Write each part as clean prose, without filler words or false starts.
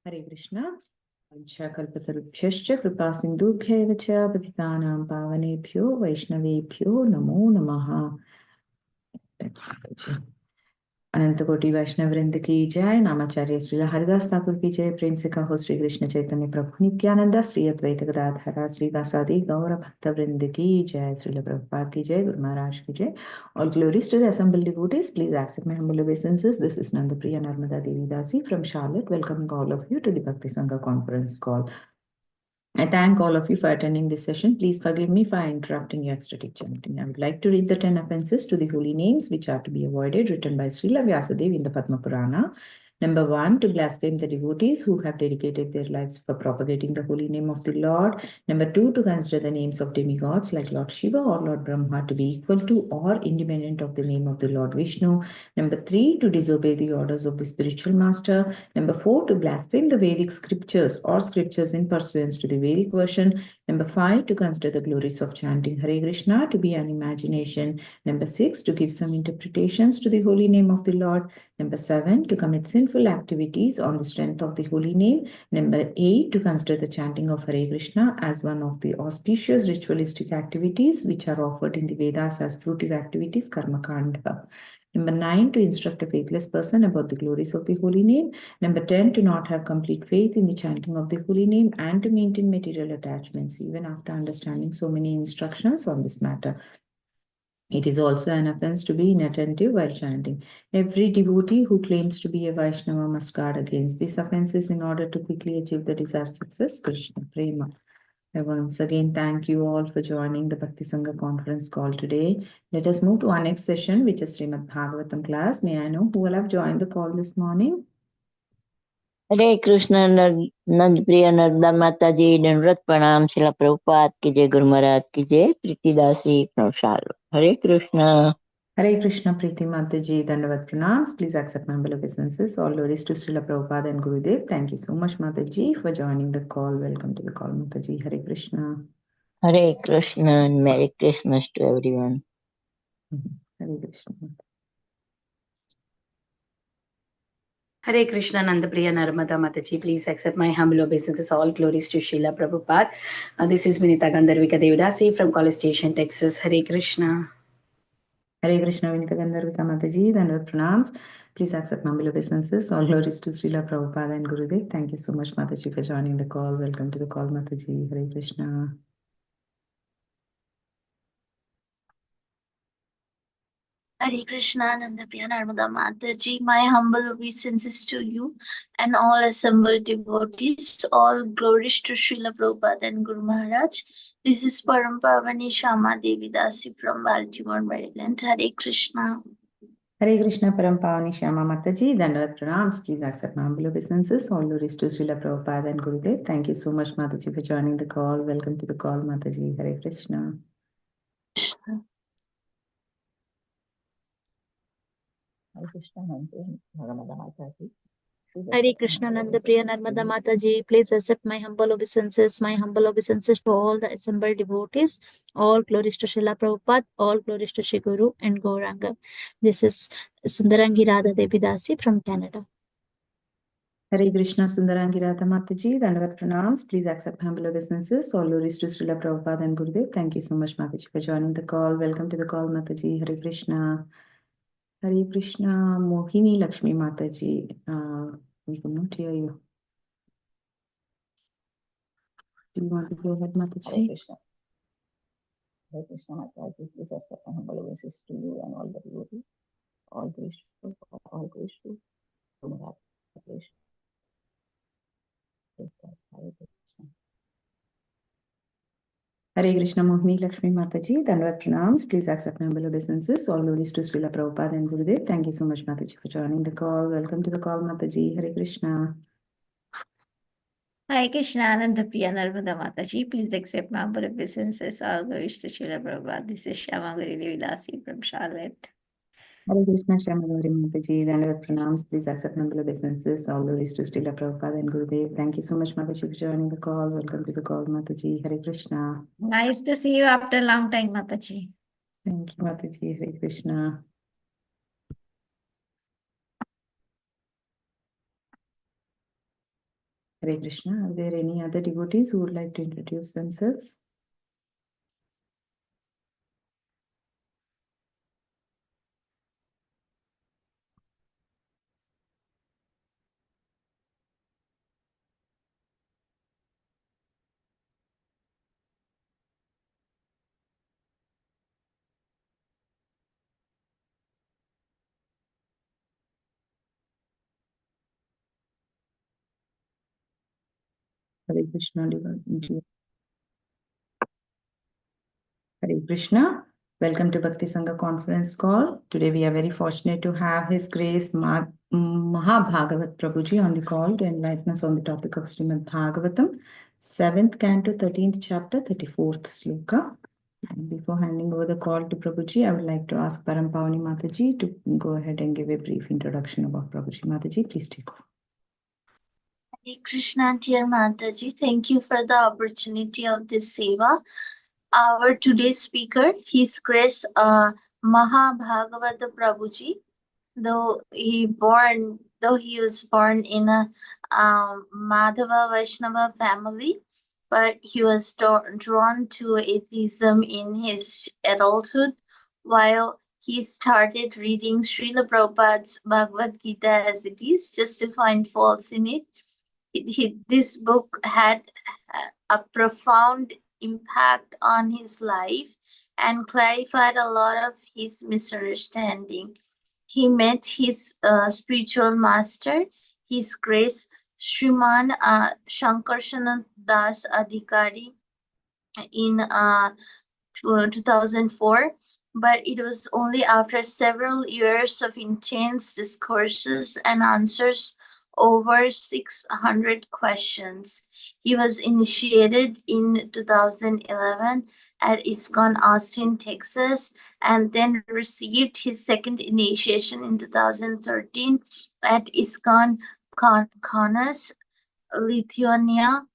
Hare Krishna. Kalpatarubhyascha kripa sindhubhya eva cha patitanam pavanebhyo vaishnavebhyo namo namaha. अनंत कोटि वैष्णव वृंद की जय। नामाचार्य श्रीला हरिदास ठाकुर की जय। प्रेम से कहो श्री कृष्ण चैतन्य प्रभु नित्यानंद श्री अद्वैत गदाधर श्रीवासादि गौर भक्त वृंद की जय। श्रील प्रभुपाद की जय। गुरु महाराज की जय। All glories to the assembled devotees. Please accept my humble obeisances. This is Nandapriya Narmada Devi Dasi from Charlotte, welcoming all of you to the Bhakti Sangha conference call. I thank all of you for attending this session. Please forgive me for interrupting your ecstatic chanting. I would like to read the 10 offenses to the holy names which are to be avoided, written by Srila Vyasadeva in the Padma Purana. Number 1, to blaspheme the devotees who have dedicated their lives for propagating the holy name of the Lord. Number 2, to consider the names of demigods like Lord Shiva or Lord Brahma to be equal to or independent of the name of the Lord Vishnu. Number 3, to disobey the orders of the spiritual master. Number 4, to blaspheme the Vedic scriptures or scriptures in pursuance to the Vedic version. Number 5, to consider the glories of chanting Hare Krishna to be an imagination. Number 6, to give some interpretations to the holy name of the Lord. Number 7, to commit sinful activities on the strength of the holy name. Number 8, to consider the chanting of Hare Krishna as one of the auspicious ritualistic activities which are offered in the Vedas as fruitive activities, karma kanda. Number 9, to instruct a faithless person about the glories of the holy name. Number 10, to not have complete faith in the chanting of the holy name and to maintain material attachments even after understanding so many instructions on this matter. It is also an offense to be inattentive while chanting. Every devotee who claims to be a Vaishnava must guard against these offenses in order to quickly achieve the desired success. Krishna Prema. I once again thank you all for joining the Bhakti Sangha conference call today. Let us move to our next session, which is Srimad Bhagavatam class. May I know who will have joined the call this morning? हरे कृष्ण नंद प्रिय नर्मदा माता जी दंडवत प्रणाम शिला प्रभुपाद की जय गुरु महाराज की जय प्रीतिदासी प्रशाल हरे Krishna Hare Krishna Preeti Mataji, Dandavat Pranams. Please accept my humble obeisances. All glories to Srila Prabhupada and Gurudev. Thank you so much, Mataji, for joining the call. Welcome to the call, Mataji. Hare Krishna. Hare Krishna merry Christmas to everyone Hare Krishna. Hare Krishna Nandapriya Narmada Mataji, please accept my humble obeisances. All glories to Srila Prabhupada. This is Vinita Gandharvika Devdasi from College Station, Texas. Hare Krishna. Hare Krishna Vinita Gandharvika Mataji, Dandavat Pranams. Please accept my humble obeisances. All glories to Srila Prabhupada and Gurudev. Thank you so much, Mataji, for joining the call. Welcome to the call, Mataji. Hare Krishna. Hare Krishna, Nandapriya Narmada Mataji, my humble obeisances to you and all assembled devotees. All glories to Srila Prabhupada and Guru Maharaj. This is Param Pavani Shama Devi Dasi from Baltimore, Maryland. Hare Krishna. Hare Krishna Param Pavani Shama Mataji, Dandavat Pranams. Please accept my humble obeisances. All glories to Srila Prabhupada and Gurudev. Thank you so much, Mataji, for joining the call. Welcome to the call, Mataji. Hare Krishna. Hare Krishna Nandapriya Narmada Mataji, please accept my humble obeisances. My humble obeisances to all the assembled devotees. All glories to Srila Prabhupada. All glories to Shri Guru and Gauranga. This is Sundarangi Radha Devi Dasi from Canada. Hare Krishna Sundarangi Radha Mataji, Dandavat Pranams. Please accept humble obeisances. All glories to Srila Prabhupada and Gurudev. Thank you so much, Mataji, for joining the call. Welcome to the call, Mataji. Hare Krishna. Hare Krishna Mohini Lakshmi Mataji. We could not hear you. Do you want to go ahead, Mataji? Hare Krishna Mataji, please accept my humble obeisances to you and all the devotees. All glories to Guru Maharaj. Hare Krishna Mohini Lakshmi Mataji, Dandavat Pranams. Please accept my humble obeisances. All glories to Srila Prabhupada and Gurudev. Thank you so much, Mataji, for joining the call. Welcome to the call, Mataji. Hare Krishna. Hare Krishna Nandapriya Narmada Mataji, please accept my humble obeisances. All glories to Srila Prabhupada. This is Shama Guri Dasi from Charlotte. Hare Krishna Shyamadori Mataji, Dandavat Pranams. Please accept humble obeisances. All glories to Srila Prabhupada and Gurudev. Thank you so much, Mataji, for joining the call. Welcome to the call, Mataji. Hare Krishna. Nice to see you after a long time, Mataji. Thank you, Mataji. Hare Krishna. Hare Krishna. Are there any other devotees who would like to introduce themselves? Hare Krishna. Hare Krishna. Welcome to Bhakti Sangha conference call. Today we are very fortunate to have His Grace Mahabhagavat Prabhuji on the call to enlighten us on the topic of Srimad Bhagavatam, 7th canto, 13th chapter, 34th sloka. And before handing over the call to Prabhuji, I would like to ask Param Pavani Mataji to go ahead and give a brief introduction about Prabhuji. Mataji, please take over. Hare Krishna, dear Mataji. Thank you for the opportunity of this seva. Our today's speaker, His Grace Mahabhagavat Prabhuji, though he was born in a Madhava Vaishnava family, but he was drawn to atheism in his adulthood while he started reading Srila Prabhupada's Bhagavad Gita as it is, just to find faults in it. This book had a profound impact on his life and clarified a lot of his misunderstanding. He met his spiritual master, His Grace Sriman Shankarshana Das Adhikari in 2004, but it was only after several years of intense discourses and answers over 600 questions. He was initiated in 2011 at ISKCON Austin, Texas, and then received his second initiation in 2013 at ISKCON Kaunas, Lithuania.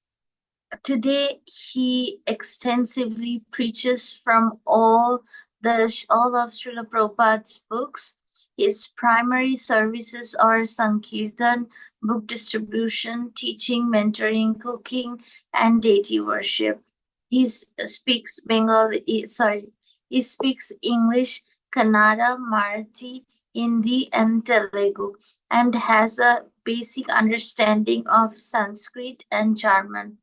Today, he extensively preaches from all of Srila Prabhupada's books. His primary services are Sankirtan, book distribution, teaching, mentoring, cooking, and deity worship. He speaks English, Kannada, Marathi, Hindi, and Telugu, and has a basic understanding of Sanskrit and German.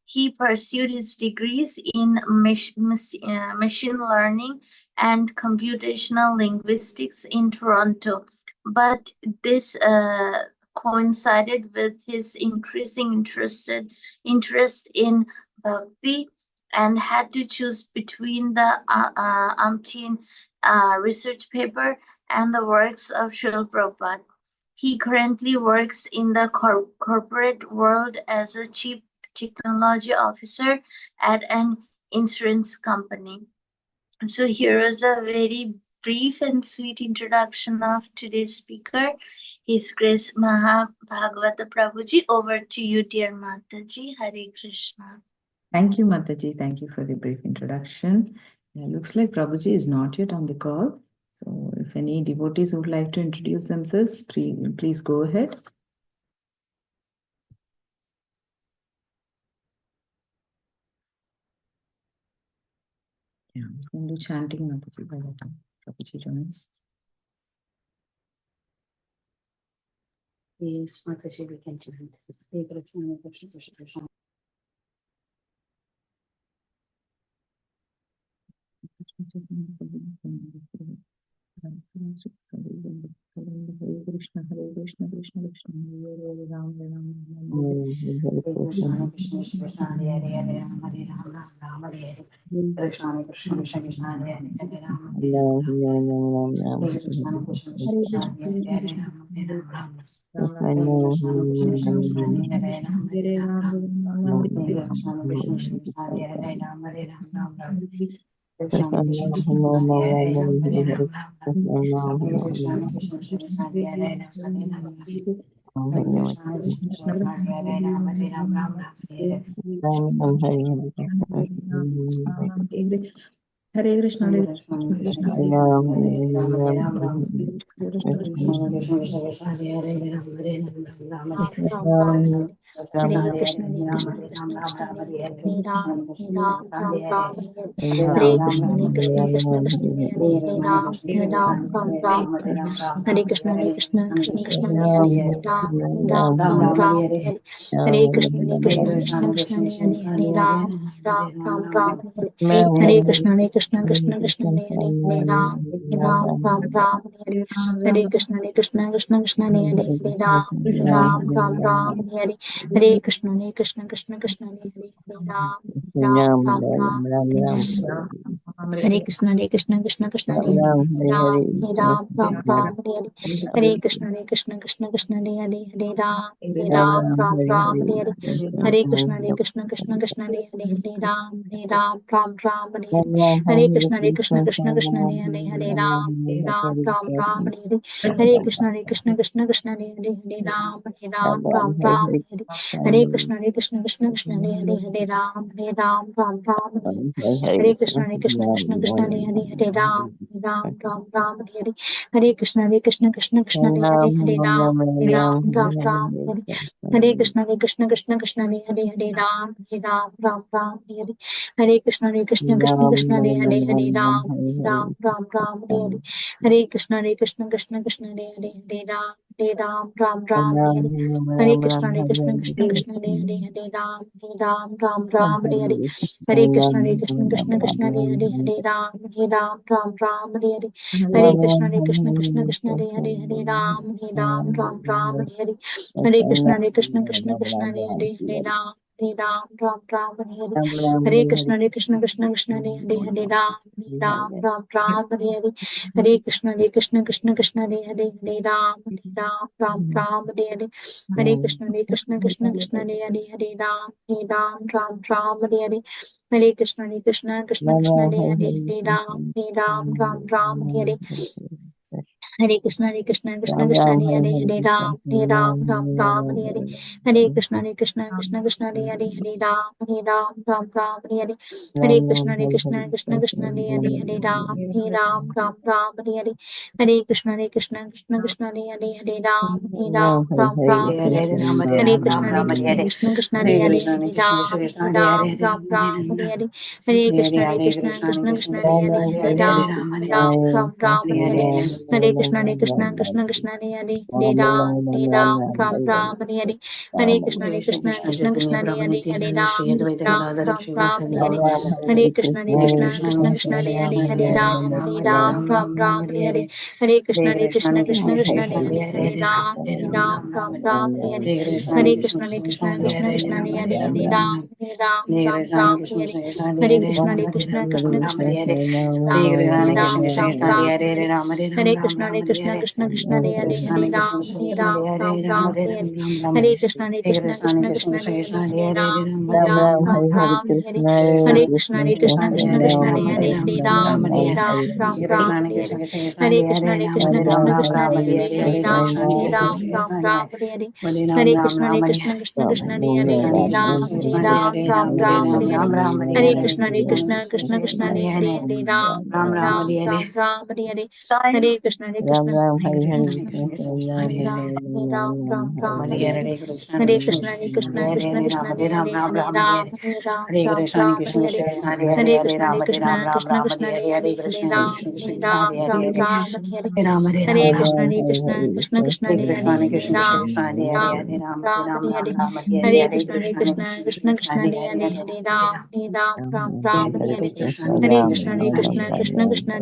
He pursued his degrees in machine learning and computational linguistics in Toronto, but this coincided with his increasing interest in Bhakti, and had to choose between the umpteen research paper and the works of Srila Prabhupada. He currently works in the corporate world as a chief technology officer at an insurance company. So here is a very brief and sweet introduction of today's speaker, His Grace Mahabhagavata Prabhuji. Over to you, dear Mataji. Hare Krishna. Thank you, Mataji. Thank you for the brief introduction. Looks like Prabhuji is not yet on the call. So if any devotees would like to introduce themselves, please go ahead. Yeah, we can do chanting, Mataji, by the time Prabhuji joins. Yes, Mataji, we can chant. Hare Krishna, Krishna Krishna, Hare Ram, Ram Ram, Hare Krishna, Krishna, Hare Hare, Hare Ram, Ram Hare Hare. Krishna Krishna, Krishna Hare Hare, Hare Ram, Hare Krishna, Krishna Krishna, Hare Hare, Ram, Hare Ram, Hare Krishna, Krishna Krishna, Hare Ram, Hare Ram, Hare Krishna, Krishna Krishna, Hare Hare, Ram, Hare Ram, Ram Ram. Krishna Krishna, Krishna Hare Hare, Ram, Hare Ram, Ram Ram. Hare Krishna, Krishna Krishna, Hare Hare, Ram, Hare Ram, Ram. Hare Krishna, Krishna Krishna, Hare Hare, Ram, Hare Ram, Ram Ram, Hare Hare. Hare Krishna, Hare Hare Krishna, Krishna, Hare Krishna Krishna, Hare Hare Ram, Hare, Hare Ram Hare Ram, Ram, Ram Hare Hare Krishna, Hare Hare Krishna, Krishna, Hare Krishna Krishna, Hare Hare, Ram Hare Ram, Ram Ram Ram Hare Ram Hare, Hare Ram Hare Hare Krishna Hare, Hare Ram Krishna Hare Krishna Ram, Ram Krishna Ram Hare Hare Hare Hare, Ram Krishna Hare Krishna Ram Krishna, Ram Hare Ram Hare, Hare Hare Hare Ram, Krishna Ram Hare Ram Krishna Hare Krishna Hare, Krishna Hare Hare Hare Krishna Ram Krishna Hare Krishna, Ram Hare Ram Hare, Ram Ram Hare Hare Ram, Ram Hare Ram Krishna Hare Hare Hare, Krishna Krishna Krishna Krishna Krishna Krishna, Hare Hare Hare Hare, Ram Hare Ram Ram Ram Ram Ram Hare Hare, Hare Hare Krishna Hare Hare Krishna Krishna, Krishna Krishna Krishna Hare Krishna, Hare Hare Ram Hare, Hare Hare Ram Ram, Ram Ram Ram Hare Hare Hare, Hare Krishna Hare Krishna Krishna Krishna Hare Ram Hare Ram Ram Ram Hare Hare Krishna Hare Krishna Krishna Krishna Hare Ram Ram Ram Hare Hare Krishna Hare Krishna Krishna Krishna Hare Ram Ram Ram Hare Hare Krishna Hare Krishna Krishna Krishna Hare Hare Ram Ram Ram Hare Hare Krishna Hare Krishna Krishna Krishna Hare Ram Ram Ram Hare Hare Krishna Hare Krishna Krishna Krishna Hare Ram Ram Ram Hare Krishna Hare Krishna Krishna Krishna Hare Ram Ram Ram Hare Krishna Hare Krishna Krishna Krishna Ram Ram Ram Hare Krishna Hare Krishna Krishna Krishna Ram Ram Ram Hare Krishna Hare Krishna Krishna Krishna Ram Ram Ram Hare Krishna Hare Krishna Krishna Krishna Ram Ram Hare Krishna Hare Krishna Krishna Krishna Ram Ram Hare Krishna Hare Krishna Krishna Krishna Ram Hare Krishna Hare Krishna Krishna Krishna Ram Hare Krishna Hare Krishna Krishna Krishna Ram Hare Krishna Hare Krishna Krishna Krishna Ram Hare Krishna Hare Krishna Krishna Krishna Ram Hare Krishna Hare Krishna Krishna Krishna Ram Hare Krishna Hare Krishna Krishna Krishna Ram Hare Krishna Hare Krishna Krishna Krishna Ram Hare Krishna Hare Krishna Krishna Krishna Ram Hare Krishna Hare Krishna Krishna Krishna Ram Hare Krishna Hare Krishna Krishna Krishna Hare Ram Hare Krishna Hare Krishna Krishna Krishna Hare Ram Hare Krishna Hare Krishna Krishna Krishna Ram Hare Krishna Hare Krishna Krishna Krishna Ram Hare Krishna Hare Krishna Krishna Krishna Ram Hare Krishna Hare Krishna Krishna Krishna Ram Hare Krishna Hare Krishna Krishna Krishna Ram Hare Krishna Hare Krishna Krishna Krishna Hare Krishna Hare Krishna Krishna Krishna Hare Krishna Hare Krishna Krishna Krishna Hare Krishna Hare Krishna Krishna Krishna Hare Krishna Hare Krishna Krishna Krishna Hare Krishna Hare Krishna Krishna Krishna Hare Krishna Hare Krishna Krishna Krishna Hare Krishna Hare Krishna Krishna Krishna Hare Krishna Hare Krishna Krishna Krishna Hare Krishna Hare Krishna Krishna Krishna Hare Krishna Hare Krishna Krishna Krishna Hare Krishna Hare Krishna Hare Krishna Hare Krishna Krishna Krishna Hare Krishna Hare Krishna Krishna Krishna Hare Krishna Hare Krishna Krishna Krishna Hare Krishna Hare Krishna Krishna Krishna Hare Krishna Hare Krishna Krishna Krishna Hare Krishna Hare Krishna Krishna Krishna Hare Krishna Hare Krishna Krishna Krishna Ram Ram Hare Hare Hare Krishna Krishna Krishna Hare Krishna Krishna Krishna Krishna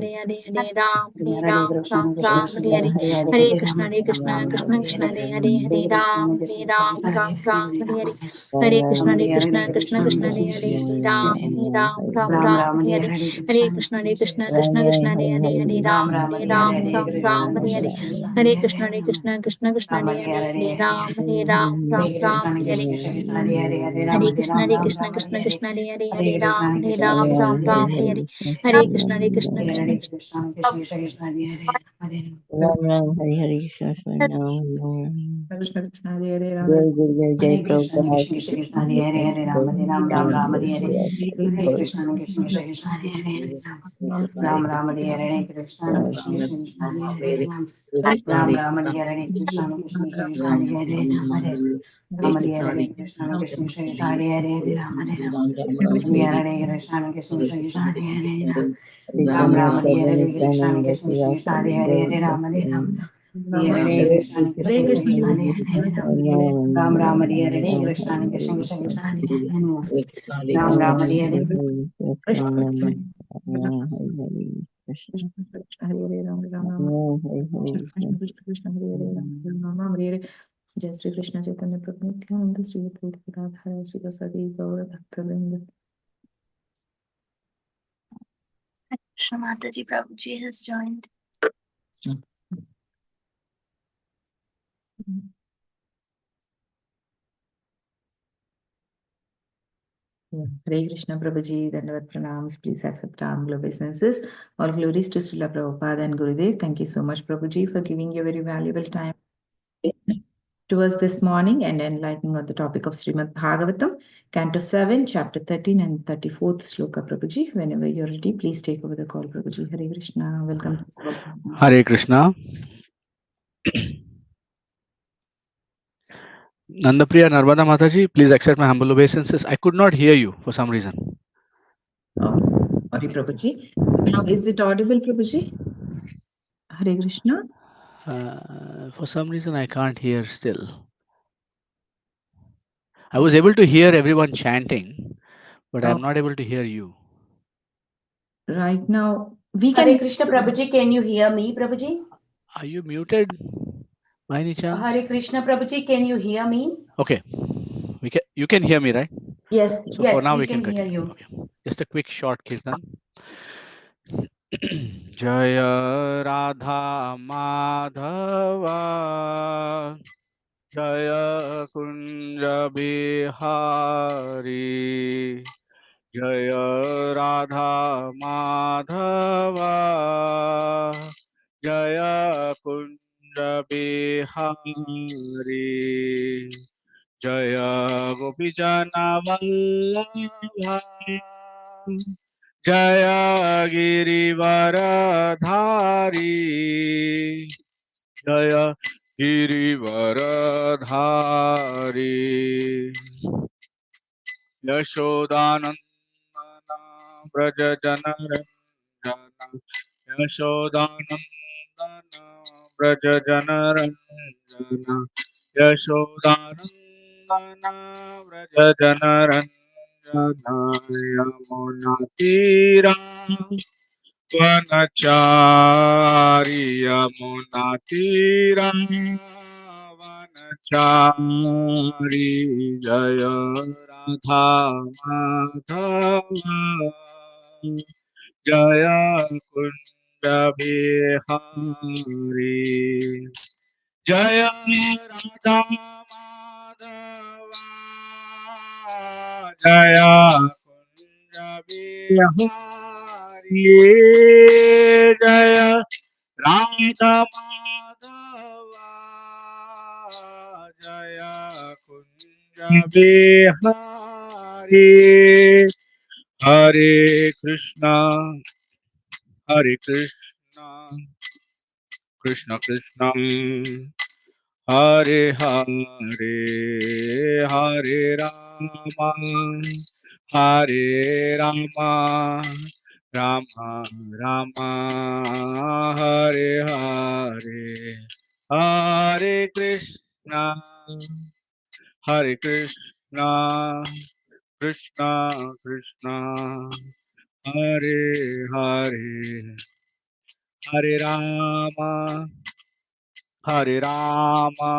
Ram Ram Hare Hare Hare Krishna Krishna Krishna Hare Hare Krishna Hare Krishna Krishna Krishna Ram Hare Hare Hare Krishna Hare Krishna Krishna Hare Ram Hare Hare Krishna Ram Hare Ram Krishna Ram Krishna Hare Krishna Hare Krishna Krishna Hare Krishna Ram Hare Hare Hare Krishna Hare Krishna Krishna Hare Krishna Krishna Krishna Krishna Hare Ram Ram, Hari Hari, Krishna Krishna, Krishna Krishna, Hare Hare, Ram Jai Guru Jai Jai Hare Krishna, Prabhupada, Krishna Krishna, Krishna Hare Hare, Hare Ram, Hare Ram, Ram Ram, Hare Hare. Hare Krishna, Krishna Krishna, Krishna Hare Hare, Ram Ram, Hare Hare, Krishna Krishna, Krishna Hare Hare, Ram Ram, Hare Hare, Krishna Krishna, Krishna Hare Hare, Ram Hare Ram, Hare Hare, Krishna Krishna, Krishna Hare Hare, Ram Hare Ram. Hare Krishna, Krishna Krishna, Hare Hare, Ram Ram, Hare Hare, Krishna Krishna, Krishna Hare Hare, Ram Hare Ram. Hare Krishna, Krishna Krishna, Hare Hare Ram. Ram Ram, Hare Hare, Krishna Krishna, Krishna Hare Hare. Ram Ram, Hare Hare. जय श्री कृष्ण चैतन्य प्रभु नित्यानंद श्री अद्वैत गदाधर श्रीवासादि गौर भक्तवृंद. Krishna Mataji Prabhuji has joined. Hare Krishna Prabhuji, Dandavat Pranams. Please accept our humble obeisances. All glories to Srila Prabhupada and Gurudev. Thank you so much, Prabhuji, for giving your very valuable time to us this morning and enlightening on the topic of Srimad Bhagavatam, Canto 7, Chapter 13 and 34th Sloka, Prabhuji. Whenever you're ready, please take over the call, Prabhuji. Hare Krishna. Welcome. Hare Krishna. Nandapriya Narmada Mataji, please accept my humble obeisances. I could not hear you for some reason. Oh, sorry, Prabhuji. Now, is it audible, Prabhuji? Hare Krishna. For some reason, I can't hear still. I was able to hear everyone chanting, but I'm not able to hear you. Right now, we Hare can. Krishna, Prabhuji, can you hear me, Prabhuji? Are you muted by any chance? Hare Krishna, Prabhuji, can you hear me? Okay. You can hear me, right? Yes. So Yes, for now, we we can can hear continue. you. Okay. Just a quick short kirtan. Jaya Radha Madhava Jaya Kunja Bihari Jaya Radha Madhava Jaya Kunja Bihari Jaya Gopijana Vallabha Jaya Girivaradhari Jaya Girivaradhari Yashodanandana Braja Janaranjana Yashodanandana Braja Janaranjana Yashodanandana Braja Janaranjana Yamuna Tira Vanachari Yamuna Tira Vanachari Jaya Radha Madhava Jaya Kunda Bihari Jaya Radha Madhava Jaya Kunda Bihari Jaya Radha Madhava Jaya Kunda Bihari Hare Krishna Hare Krishna Krishna Krishna Hare Hare Hare Rama Hare Rama Rama Rama Hare Hare Hare Krishna Hare Krishna Krishna Krishna Hare Hare Hare Rama Hare Rama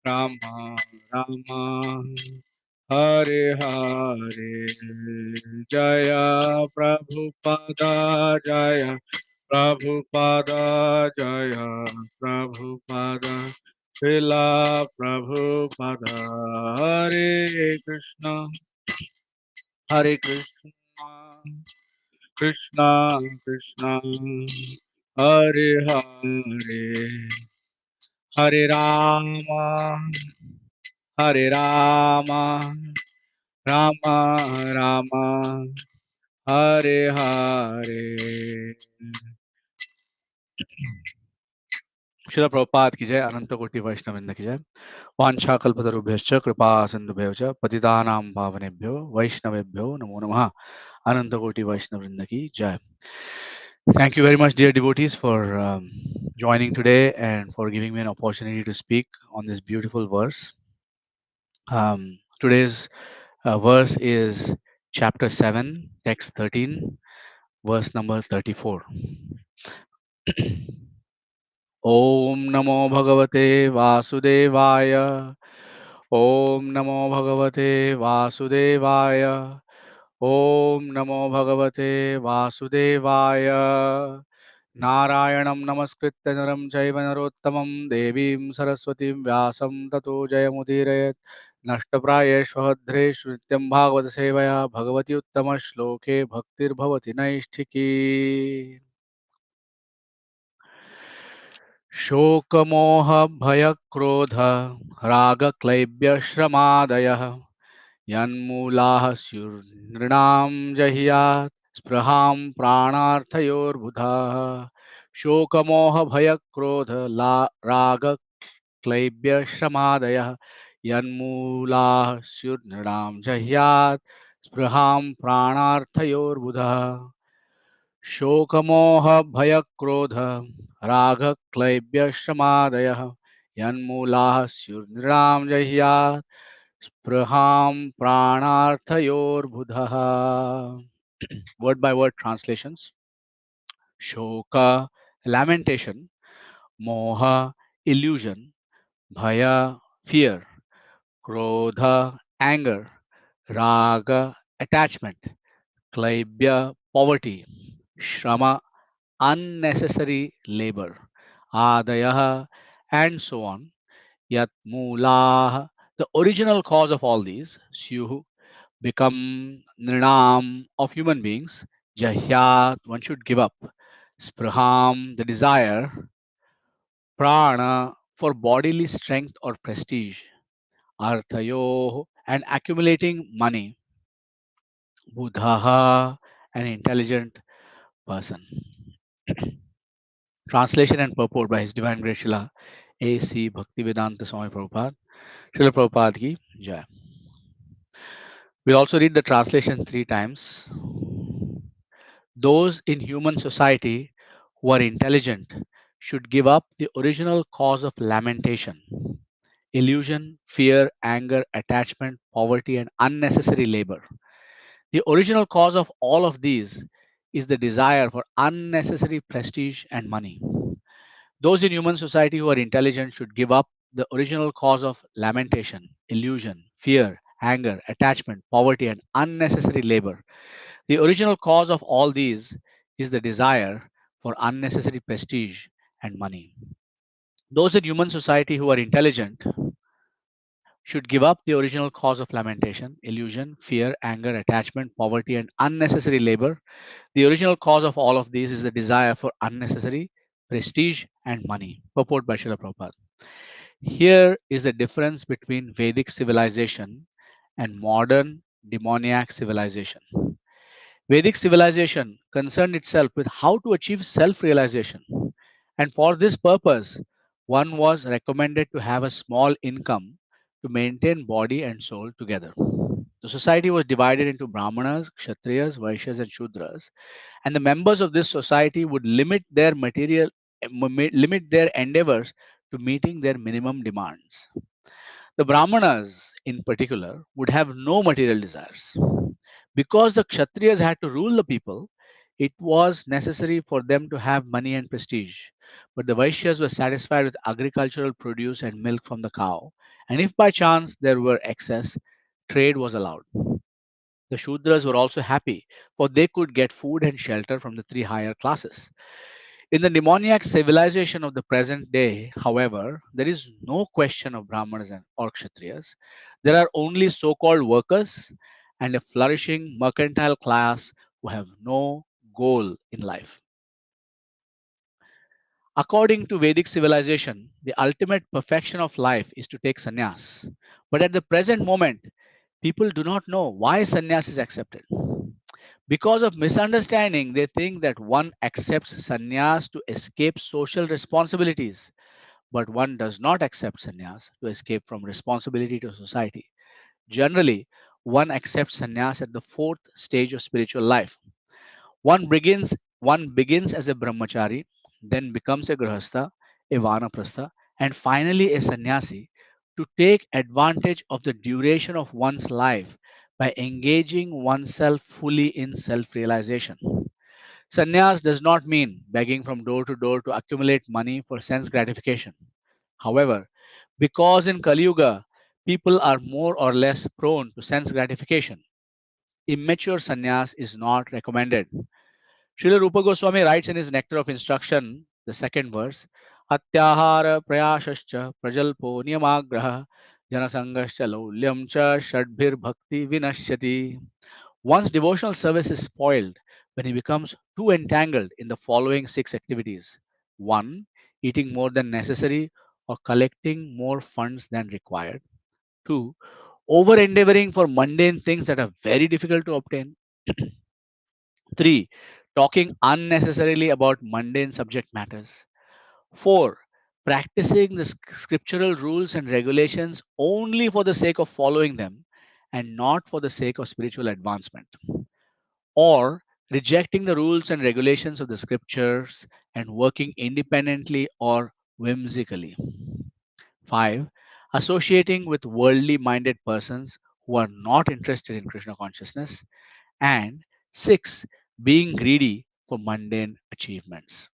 Rama Rama Hare Hare Jaya Prabhupada Jaya Prabhupada Jaya Prabhupada Srila Prabhupada Hare Krishna Hare Krishna Krishna Krishna Hare Hare, Hare Rama, Hare Rama, Rama Rama, Hare Hare. Srila Prabhupada ki jai, Ananta Koti Vaishnavinda ki jai. Vancha kalpatarubhyascha kripa sindhubhyavcha patitanam pavanebhyo Vaishnavebhyo namo namaha. Ananta Koti Vaishnavinda ki jai. Thank you very much, dear devotees, for joining today and for giving me an opportunity to speak on this beautiful verse. Today's verse is chapter 7, text 13, verse number 34. Om Namo Bhagavate Vasudevaya. Om Namo Bhagavate Vasudevaya. Om Namo Bhagavate Vasudevaya. Narayanam Namaskritya Naram Chaiva Narottamam Devim Saraswatim Vyasam Tato Jayamudirayat Nashtaprayeshvadreshu Nityam Bhagavata Sevaya Bhagavati Uttama Shloke Bhaktir Bhavati Naishtiki. Shokamoha Bhaya Krodha Raga Klaibya Shramadaya Yanmulaha Nrinam Jahiyat Spraham Pranarthayor Buddha Shokamoha Bhaya Krodha Raga Klaibya Shramadaya Yanmulaha Nrinam Jahiyat Spraham Pranarthayor Buddha Shokamoha Bhayakrodha Ragha Klaibya Shamadaya Yanmulaha Syurnram Jahya Spraham Pranarthayor Buddha. Word by word translations. Shoka, lamentation. Moha, illusion. Bhaya, fear. Krodha, anger. Raga, attachment. Klaibya, poverty. Shrama, unnecessary labor, adayah, and so on. Yat moolah, the original cause of all these, syuh, become nirnam of human beings, jahyat, one should give up, spraham, the desire, prana, for bodily strength or prestige, arthayo, and accumulating money, buddhaha, an intelligent person. Translation and purport by His Divine Grace Srila A.C. Bhaktivedanta Swami Prabhupada. Srila Prabhupada ki Jai. We'll also read the translation 3 times. Those in human society who are intelligent should give up the original cause of lamentation, illusion, fear, anger, attachment, poverty, and unnecessary labor. The original cause of all of these is the desire for unnecessary prestige and money. Those in human society who are intelligent should give up the original cause of lamentation, illusion, fear, anger, attachment, poverty, and unnecessary labor. The original cause of all these is the desire for unnecessary prestige and money. Those in human society who are intelligent should give up the original cause of lamentation, illusion, fear, anger, attachment, poverty, and unnecessary labor. The original cause of all of these is the desire for unnecessary prestige and money. Purport by Srila Prabhupada. Here is the difference between Vedic civilization and modern demoniac civilization. Vedic civilization concerned itself with how to achieve self-realization. And for this purpose, one was recommended to have a small income to maintain body and soul together. The society was divided into Brahmanas, Kshatriyas, Vaishyas, and Shudras, and the members of this society would limit their endeavors to meeting their minimum demands. The Brahmanas, in particular, would have no material desires. Because the Kshatriyas had to rule the people, it was necessary for them to have money and prestige. But the Vaishyas were satisfied with agricultural produce and milk from the cow, and if by chance there were excess, trade was allowed. The Shudras were also happy, for they could get food and shelter from the 3 higher classes. In the demoniac civilization of the present day, however, there is no question of Brahmanas or Kshatriyas. There are only so called workers and a flourishing mercantile class who have no goal in life. According to Vedic civilization, the ultimate perfection of life is to take sannyas. But at the present moment, people do not know why sannyas is accepted. Because of misunderstanding, they think that one accepts sannyas to escape social responsibilities, but one does not accept sannyas to escape from responsibility to society. Generally, one accepts sannyas at the fourth stage of spiritual life. One begins as a brahmachari, then becomes a grahastha, a vanaprastha, and finally a sannyasi to take advantage of the duration of one's life by engaging oneself fully in self-realization. Sannyas does not mean begging from door to door to accumulate money for sense gratification. However, because in Kali Yuga, people are more or less prone to sense gratification, immature sannyas is not recommended. Srila Rupa Goswami writes in his Nectar of Instruction, the second verse, Atyahara prayashascha prajalpo niyamagraha janasangascha laulyam cha shadbhir bhakti vinashyati. One's devotional service is spoiled when he becomes too entangled in the following six activities. 1. Eating more than necessary or collecting more funds than required. 2. Over endeavoring for mundane things that are very difficult to obtain. 3. Talking unnecessarily about mundane subject matters. 4. Practicing the scriptural rules and regulations only for the sake of following them and not for the sake of spiritual advancement. Or rejecting the rules and regulations of the scriptures and working independently or whimsically. 5. Associating with worldly minded persons who are not interested in Krishna consciousness. And 6. Being greedy for mundane achievements.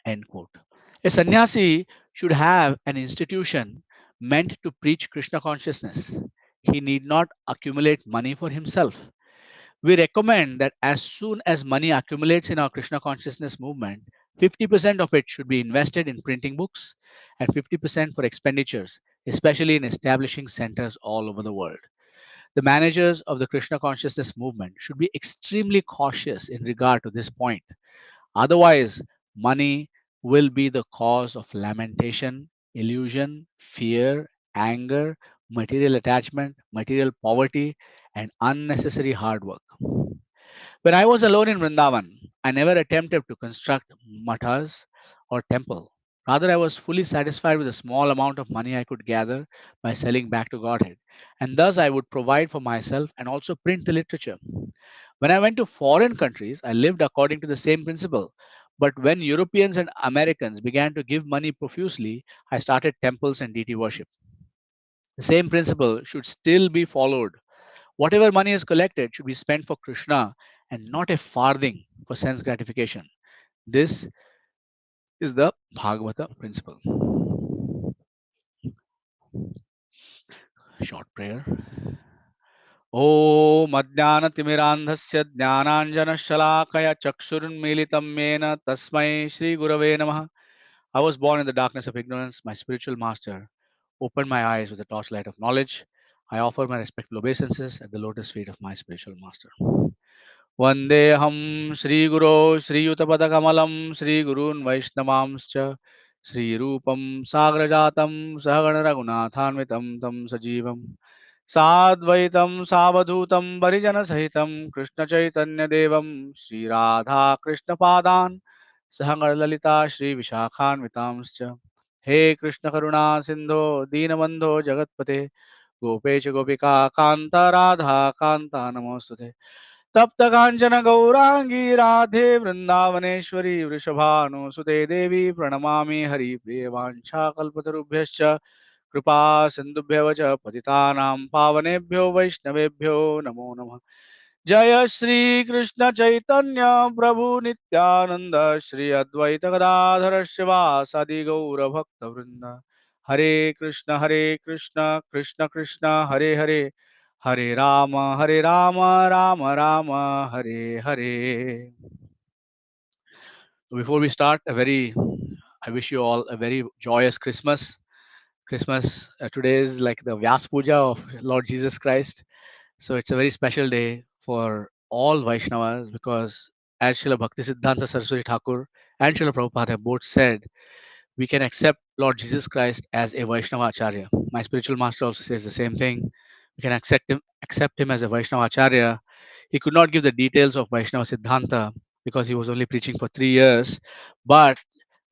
End quote. A sannyasi should have an institution meant to preach Krishna consciousness. He need not accumulate money for himself. We recommend that as soon as money accumulates in our Krishna consciousness movement, 50% of it should be invested in printing books and 50% for expenditures, especially in establishing centers all over the world. The managers of the Krishna consciousness movement should be extremely cautious in regard to this point. Otherwise, money will be the cause of lamentation, illusion, fear, anger, material attachment, material poverty, and unnecessary hard work. When I was alone in Vrindavan, I never attempted to construct mathas or temple. Rather, I was fully satisfied with the small amount of money I could gather by selling back to Godhead. And thus I would provide for myself and also print the literature. When I went to foreign countries, I lived according to the same principle. But when Europeans and Americans began to give money profusely, I started temples and deity worship. The same principle should still be followed. Whatever money is collected should be spent for Krishna and not a farthing for sense gratification. This is the Bhagavata principle. Short prayer. ॐ अज्ञानतिमिरान्धस्य ज्ञानाञ्जनशलाकया चक्षुरुन्मीलितं येन तस्मै श्रीगुरवे नमः. I was born in the darkness of ignorance. My spiritual master opened my eyes with the torchlight of knowledge. I offer my respectful obeisances at the lotus feet of my spiritual master. वन्देऽहं श्रीगुरो श्रीयुतपदकमलं श्रीगुरून् वैष्णवांश्च श्रीरूपं साग्रजातं सहगणरघुनाथान्वितं तं सजीवम् साद्वैतं सावधूतं परिजनसहितं कृष्णचैतन्यदेवं श्रीराधाकृष्णपादान् सहगणललिता श्रीविशाखान्वितांश्च हे कृष्णकरुणा सिन्धो दीनबन्धो जगत्पते गोपेश गोपिका कान्ता राधा कान्ता नमोऽस्तुते तप्त काञ्चन गौराङ्गी राधे वृन्दावनेश्वरी वृषभानुसुते देवी प्रणमामि हरिप्रिये वाञ्छाकल्पतरुभ्यश्च कृपा सिन्धुभ्यः च पतितानां पावनेभ्यो वैष्णवेभ्यो नमो नमः जय श्री कृष्ण चैतन्य प्रभु नित्यानंद श्री अद्वैत गदाधर शिवासादि गौर भक्त वृंद हरे Krishna Krishna Krishna Hare Hare Hare Ram Ram Ram Hare Hare. Before we start, I wish you all a very joyous Christmas. Today is like the Vyas Puja of Lord Jesus Christ. So it's a very special day for all Vaishnavas because as Srila Bhaktisiddhanta Saraswati Thakur and Srila Prabhupada have both said, we can accept Lord Jesus Christ as a Vaishnava Acharya. My spiritual master also says the same thing. We can accept him as a Vaishnava Acharya. He could not give the details of Vaishnava Siddhanta because he was only preaching for 3 years. But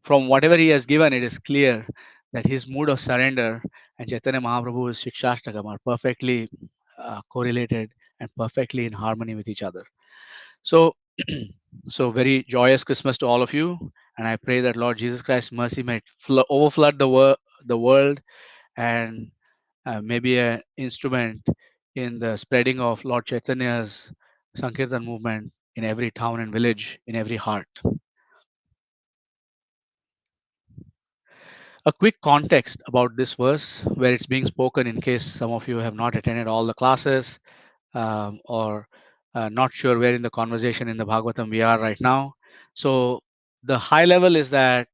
from whatever he has given, it is clear that his mood of surrender and Chaitanya Mahaprabhu's Shikshashtakam are perfectly correlated and perfectly in harmony with each other. So, so very joyous Christmas to all of you, and I pray that Lord Jesus Christ's mercy might overflood the world, and maybe an instrument in the spreading of Lord Chaitanya's Sankirtan movement in every town and village, in every heart. A quick context about this verse, where it's being spoken, in case some of you have not attended all the classes, or not sure where in the conversation in the Bhagavatam we are right now. So the high level is that,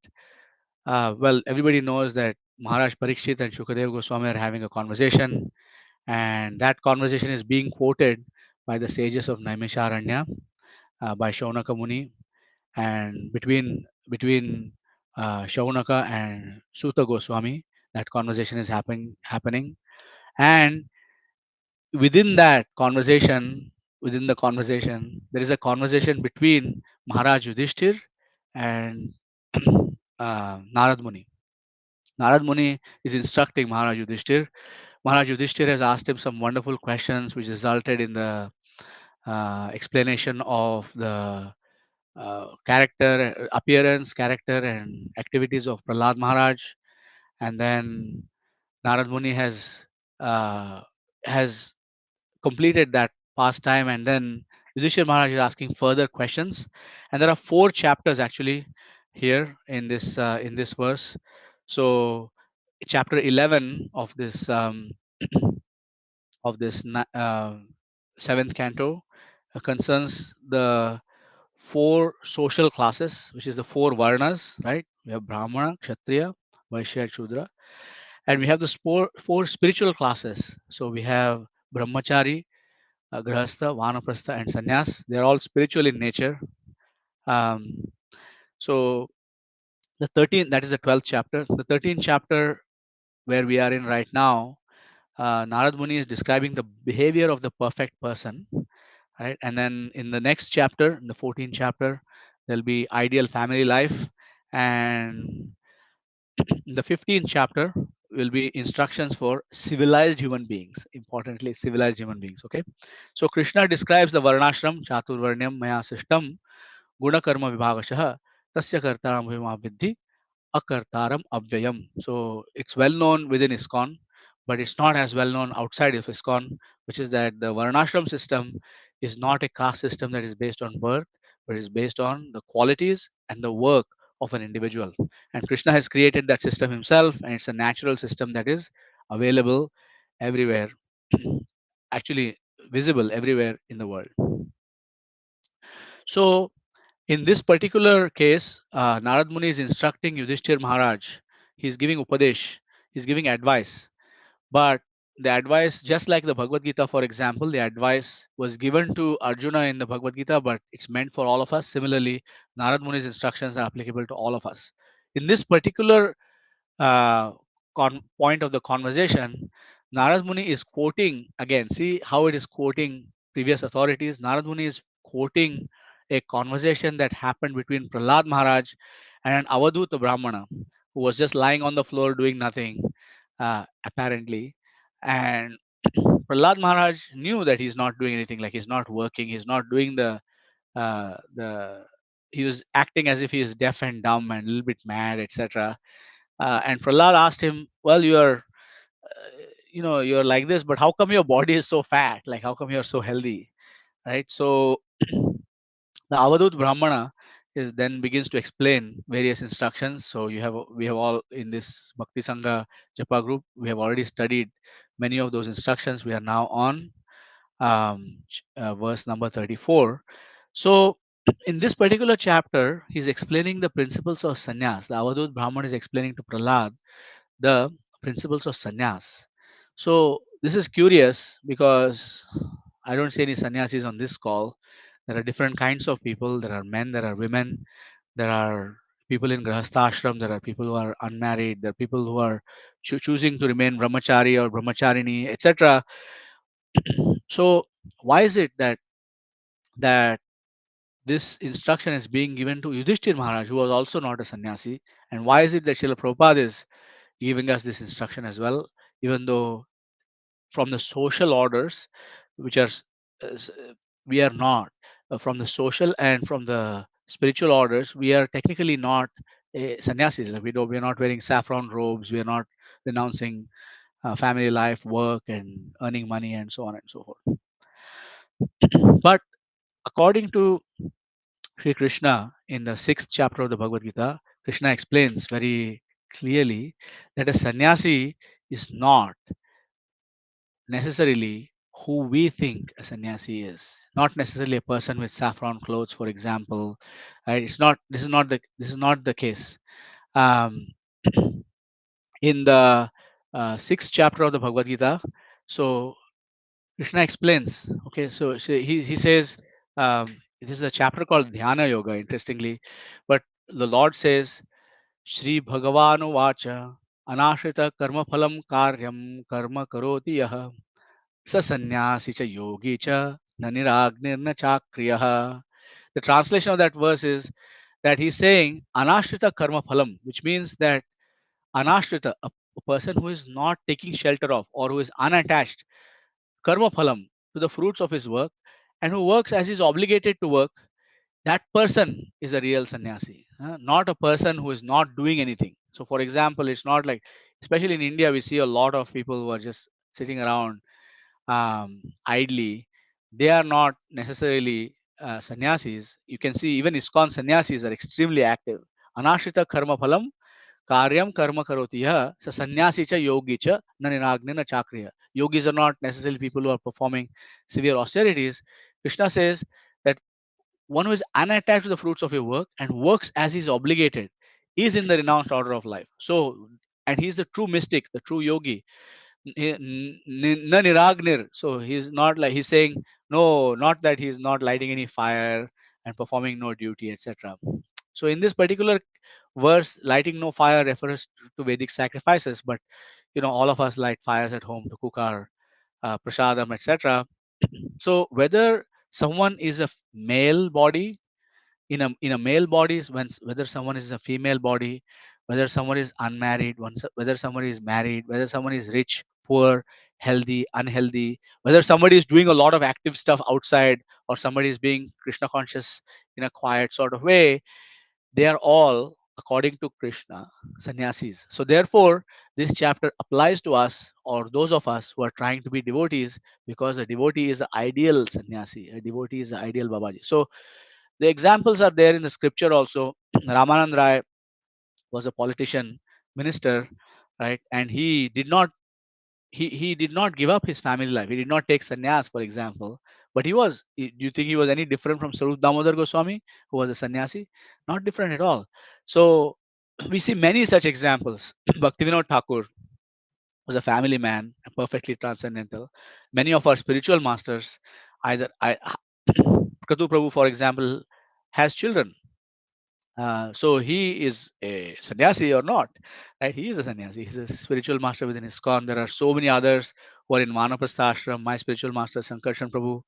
well, everybody knows that Maharaj Parikshit and Shukadev Goswami are having a conversation, and that conversation is being quoted by the sages of Naimisharanya, by Shaunaka Muni, and between Shaunaka and Suta Goswami, that conversation is happening, and within that conversation, within the conversation, there is a conversation between Maharaj Yudhishthir and Narad Muni. Narad Muni is instructing Maharaj Yudhishthir. Maharaj Yudhishthir has asked him some wonderful questions, which resulted in the explanation of the appearance, character, and activities of Prahlad Maharaj. And then Narad Muni uh, has completed that pastime, and then Yudhishthir Maharaj is asking further questions. And there are 4 chapters actually here in this verse. So chapter 11 of this of this 7th canto concerns the 4 social classes, which is the 4 varnas, right? We have Brahmana, Kshatriya, Vaishya, and Shudra, and we have the 4 spiritual classes. So we have Brahmachari, Grahastha, Vanaprastha, and Sannyas. They are all spiritual in nature. Um, so the 13th, that is the 12th chapter. The 13th chapter where we are in right now, Narad Muni is describing the behavior of the perfect person, right? And then in the next chapter, in the 14th chapter, there'll be ideal family life, and in the 15th chapter will be instructions for civilized human beings. Importantly, civilized human beings. Okay, so Krishna describes the varnashram chaturvarnyam maya sistam guna karma vibhagashah tasya kartaram viddhi akartaram avyayam. So it's well known within ISKCON, but it's not as well known outside of ISKCON, which is that the Varnashram system is not a caste system that is based on birth, but is based on the qualities and the work of an individual. And Krishna has created that system himself, and it's a natural system that is available everywhere, actually visible everywhere in the world. So in this particular case, Narad Muni is instructing Yudhishthir Maharaj. He's giving Upadesh, he's giving advice. But the advice, just like the Bhagavad Gita, for example, the advice was given to Arjuna in the Bhagavad Gita, but it's meant for all of us. Similarly, Narad Muni's instructions are applicable to all of us. In this particular uh, point of the conversation, Narad Muni is quoting again. See how it is quoting previous authorities. Narad Muni is quoting a conversation that happened between Prahlad Maharaj and an Avadhuta Brahmana who was just lying on the floor doing nothing, apparently. And Prahlad Maharaj knew that he's not doing anything, like he's not working, he's not doing the he was acting as if he is deaf and dumb and a little bit mad, etc. And Prahlad asked him, "Well, you're like this, but how come your body is so fat? Like, how come you're so healthy, right?" So the Avadut Brahmana is then begins to explain various instructions. So we have all in this Bhakti Sangha Japa group, we have already studied many of those instructions. We are now on verse number 34. So in this particular chapter, he's explaining the principles of sannyas. The Avadut Brahman is explaining to Prahlad the principles of sannyas. So this is curious because I don't see any sannyasis on this call. There are different kinds of people. There are men, there are women, there are people in grahastha ashram, there are people who are unmarried, there are people who are choosing to remain brahmachari or brahmacharini, etc. So why is it that this instruction is being given to Yudhishthir Maharaj, who was also not a sannyasi? And why is it that Srila Prabhupada is giving us this instruction as well, even though from the social orders, which are we are not from the social and from the spiritual orders, we are technically not sannyasis. Like we are not wearing saffron robes, we are not renouncing family life, work, and earning money, and so on and so forth. But according to Sri Krishna, in the 6th chapter of the Bhagavad Gita, Krishna explains very clearly that a sannyasi is not necessarily who we think a sannyasi is. Not necessarily a person with saffron clothes, for example. Right? It's not. This is not the case. Um, in the 6th chapter of the Bhagavad Gita, so Krishna explains. Okay, so he says this is a chapter called Dhyana Yoga. Interestingly, but the Lord says, Shri Bhagavanu Vacha Anashrita Karma Phalam Karyam Karma Karoti Yaha Sasannyasi cha yogi cha naniragnirna chakriyah. The translation of that verse is that he's saying anashrita karma phalam, which means that anashrita, a person who is not taking shelter of or who is unattached, karma phalam, to the fruits of his work, and who works as he's obligated to work, that person is a real sannyasi, not a person who is not doing anything. So, for example, it's not like, especially in India, we see a lot of people who are just sitting around idly. They are not necessarily sannyasis. You can see even ISKCON sannyasis are extremely active. Anashrita karma phalam karyam karma karoti ya sa sannyasi cha yogi cha naninagnina chakriya. Yogis are not necessarily people who are performing severe austerities. Krishna says that one who is unattached to the fruits of your work and works as he is obligated is in the renounced order of life. So, and he's the true mystic, the true yogi. Na niragnir. So he's not like, he's saying no, not that he's not lighting any fire and performing no duty, etc. So in this particular verse, lighting no fire refers to Vedic sacrifices, but all of us light fires at home to cook our prasadam, etc. So whether someone is a male body in a male body, whether someone is a female body, whether someone is unmarried, whether someone is married, whether someone is rich, poor, healthy, unhealthy, whether somebody is doing a lot of active stuff outside or somebody is being Krishna conscious in a quiet sort of way, they are all, according to Krishna, sannyasis. So therefore this chapter applies to us, or those of us who are trying to be devotees, because a devotee is the ideal sannyasi, a devotee is the ideal babaji. So the examples are there in the scripture also. Ramanand Rai was a politician, minister, right? And he did not give up his family life. He did not take sannyas, for example. But do you think he was any different from Sarup Damodar Goswami, who was a sannyasi? Not different at all. So we see many such examples. Bhaktivinoda Thakur was a family man, perfectly transcendental. Many of our spiritual masters, Kratu Prabhu, for example, has children. So he is a sannyasi or not, right? He is a sannyasi. He's a spiritual master within ISKCON. There are so many others who are in Vanaprastha ashram. My spiritual master, Sankarshan Prabhu,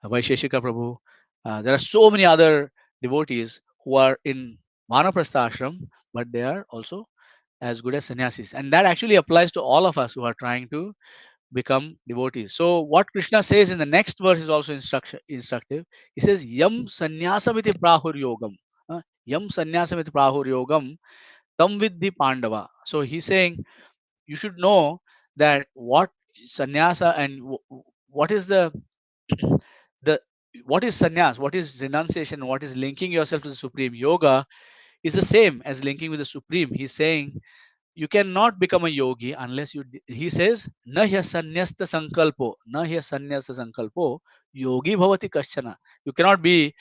Vaisheshika Prabhu. There are so many other devotees who are in Vanaprastha ashram, but they are also as good as sannyasis. And that actually applies to all of us who are trying to become devotees. So what Krishna says in the next verse is also instructive. He says, Yam sannyasam iti prahur yogam. Yam sannyasam iti prahur yogam tam vidhi pandava. So he's saying you should know that what sannyasa and what is the what is sannyas, what is renunciation, what is linking yourself to the supreme yoga is the same as linking with the supreme. He's saying you cannot become a yogi unless he says na hya sannyasta sankalpo yogi bhavati kaschana. You cannot be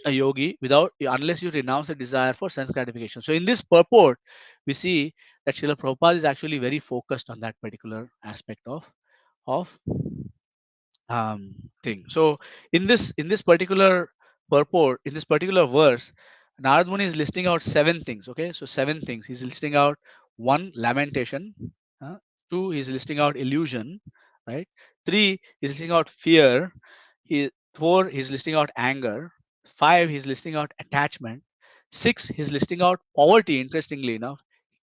a yogi without, unless you renounce the desire for sense gratification. So in this purport we see that Srila Prabhupada is actually very focused on that particular aspect of thing. So in this particular purport, in this particular verse, Narad Muni is listing out 7 things. Okay, so 7 things. He's listing out: 1, lamentation; uh, 2, he's listing out illusion, right? 3, he's listing out fear; 4, he's listing out anger; 5, he's listing out attachment; 6, he's listing out poverty. Interestingly enough,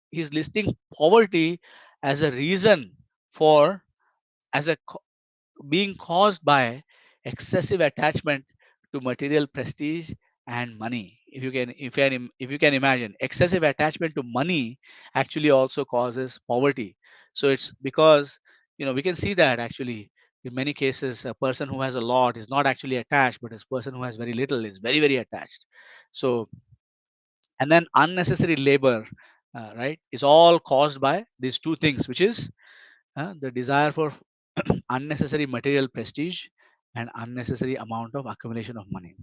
he's listing poverty as a reason for, as a being caused by excessive attachment to material prestige and money. If you can imagine, excessive attachment to money actually also causes poverty. So it's because, we can see that actually in many cases a person who has a lot is not actually attached, but a person who has very little is very, very attached. So, and then unnecessary labor, right, is all caused by these two things, which is the desire for unnecessary material prestige and unnecessary amount of accumulation of money.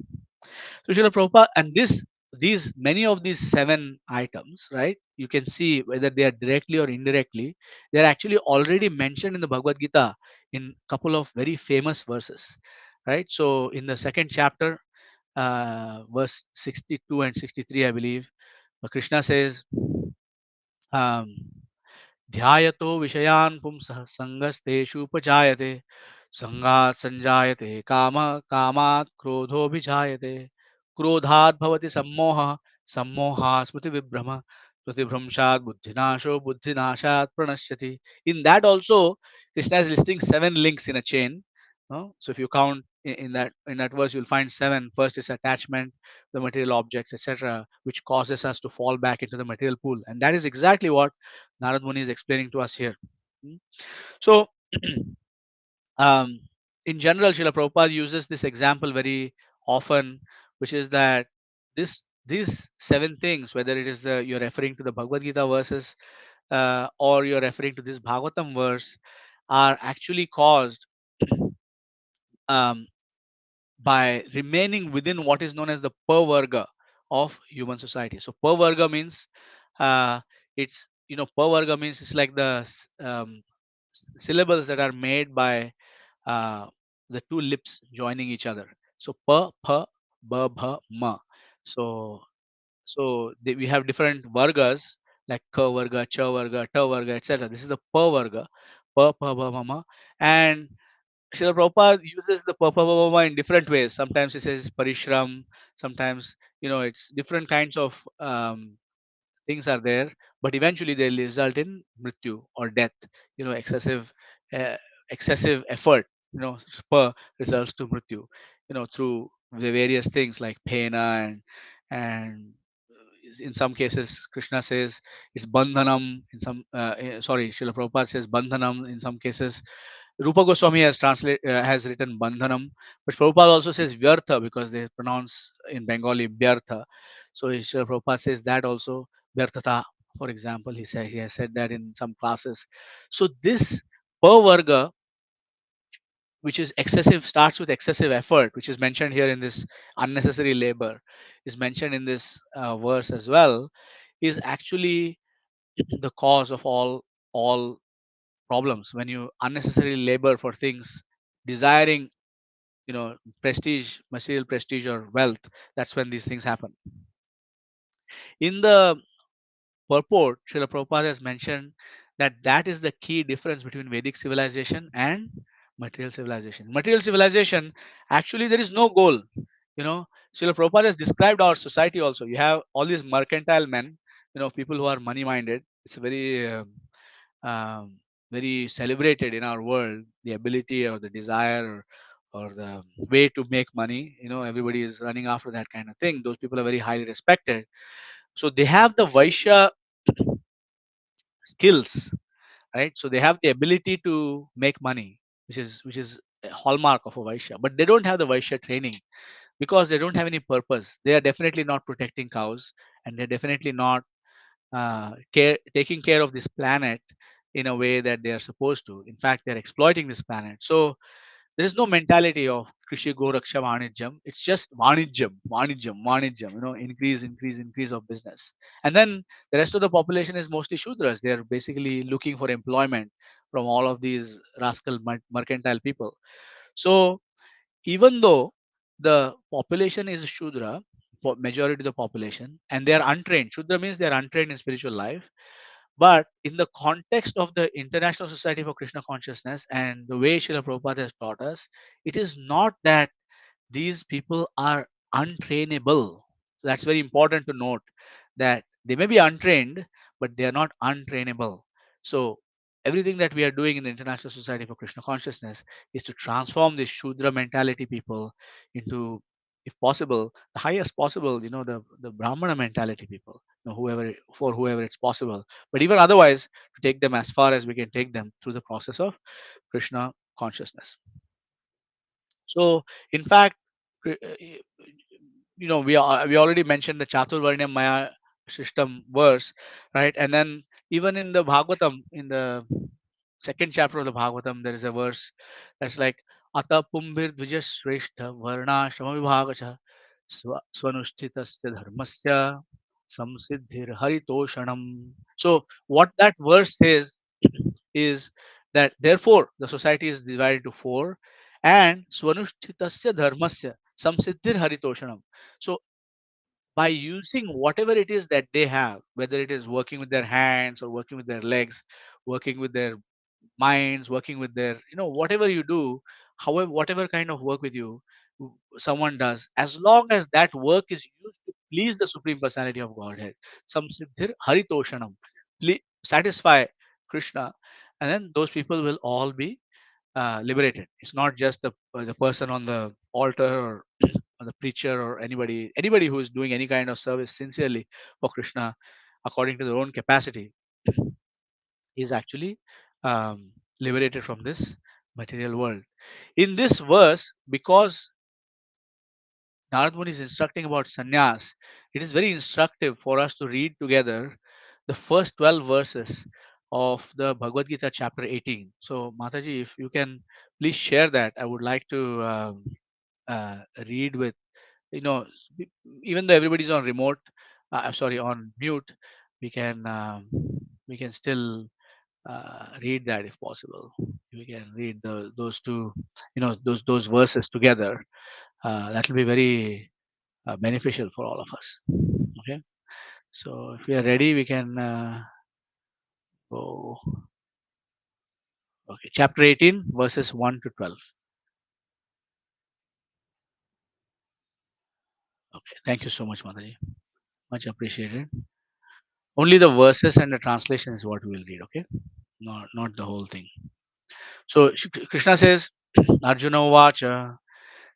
So Srila Prabhupada, and these many of these 7 items, right, you can see whether they are directly or indirectly, they are actually already mentioned in the Bhagavad Gita in couple of very famous verses, right? So in the second chapter, verse 62 and 63, I believe, Krishna says, um, ध्यायतो विषयान् पुंसः सङ्गस्तेषुपजायते सङ्गात् सञ्जायते कामात् क्रोधोऽभिजायते क्रोधात् भवति सम्मोहः सम्मोहात् स्मृतिविभ्रमः स्मृतिभ्रंशात् बुद्धिनाशो बुद्धिनाशात् प्रणश्यति. In that also, Krishna is listing 7 links in a chain. So if you count in that verse, you'll find 7. First is attachment, the material objects, etc., which causes us to fall back into the material pool, and that is exactly what Narad Muni is explaining to us here. So, in general, Srila Prabhupada uses this example very often, which is that these 7 things, whether it is you're referring to the Bhagavad Gita verses, or you're referring to this Bhagavatam verse, are actually caused um, by remaining within what is known as the Pavarga of human society. So Pavarga means, it's Pavarga means it's like the syllables that are made by uh, the two lips joining each other. So pa, pa, ba, bha, ma. So we have different vargas like ka varga, cha varga, ta varga, etc. This is the pa varga, pa, pa, ba, ma, ma. And Srila Prabhupada uses the Papa in different ways. Sometimes he says Parishram, sometimes, it's different kinds of things are there, but eventually they'll result in mrityu or death. Excessive uh, excessive effort, spur results to mrityu, through the various things like pena and in some cases Krishna says it's bandhanam. In some sorry, Srila Prabhupada says bandhanam. In some cases Rupa Goswami has written bandhanam, but Prabhupada also says vyartha because they pronounce in Bengali vyartha. So Srila Prabhupada says that also vyarthata. For example, he has said that in some classes. So this per varga, which is excessive, starts with excessive effort, which is mentioned here in this unnecessary labor, is mentioned in this verse as well, is actually the cause of all problems. When you unnecessarily labor for things, desiring prestige, material prestige or wealth, that's when these things happen. In the purport, Srila Prabhupada has mentioned that is the key difference between Vedic civilization and material civilization. Material civilization, actually, there is no goal. Srila Prabhupada has described our society also. You have all these mercantile men, people who are money minded. It's very, very celebrated in our world, the ability or the desire or the way to make money. Everybody is running after that kind of thing. Those people are very highly respected. So they have the Vaishya skills, right? So they have the ability to make money, which is a hallmark of a Vaishya, but they don't have the Vaishya training because they don't have any purpose. They are definitely not protecting cows, and they're definitely not taking care of this planet in a way that they are supposed to. In fact, they're exploiting this planet. So there is no mentality of Krishi Goraksha Vanijam. It's just Vanijam, increase of business. And then the rest of the population is mostly Shudras. They're basically looking for employment from all of these rascal mercantile people. So even though the population is Shudra, majority of the population, and they are untrained. Shudra means they are untrained in spiritual life. But in the context of the International Society for Krishna Consciousness and the way Srila Prabhupada has taught us, it is not that these people are untrainable. That's very important to note, that they may be untrained, but they are not untrainable. So everything that we are doing in the International Society for Krishna Consciousness is to transform this Shudra mentality people into, if possible, the highest possible, the Brahmana mentality people, whoever it's possible. But even otherwise, to take them as far as we can take them through the process of Krishna consciousness. So, in fact, we already mentioned the Chaturvarnya Maya system verse, right? And then even in the Bhagavatam, in the second chapter of the Bhagavatam, there is a verse that's like Ata Pumbir Dvija Shrestha Varna Shamavibhagacha Swanushthitasya Dharmasya Samsiddhir Haritoshanam. So, what that verse says is that therefore the society is divided into four, and Swanushthitasya Dharmasya Samsiddhir Haritoshanam. So, by using whatever it is that they have, whether it is working with their hands or working with their legs, working with their minds, working with their, whatever you do, however, whatever kind of work with you, someone does, as long as that work is used to please the Supreme Personality of Godhead, samsiddhir haritoshanam, satisfy Krishna, and then those people will all be liberated. It's not just the person on the altar, or the preacher, or anybody who is doing any kind of service sincerely for Krishna according to their own capacity is actually liberated from this material world. In this verse, because Narad Muni is instructing about sannyas, it is very instructive for us to read together the first 12 verses of the Bhagavad Gita chapter 18. So, Mataji, if you can please share that, I would like to read with, you know, even though everybody's on remote, sorry, on mute, we can still read that if possible. We can read those two, those verses together. That will be very beneficial for all of us. Okay, so if we are ready, we can go. Okay, chapter 18, verses 1 to 12. Okay, thank you so much, Mataji. Much appreciated. Only the verses and the translation is what we will read. Okay, not the whole thing. So Krishna says, Arjuna Vacha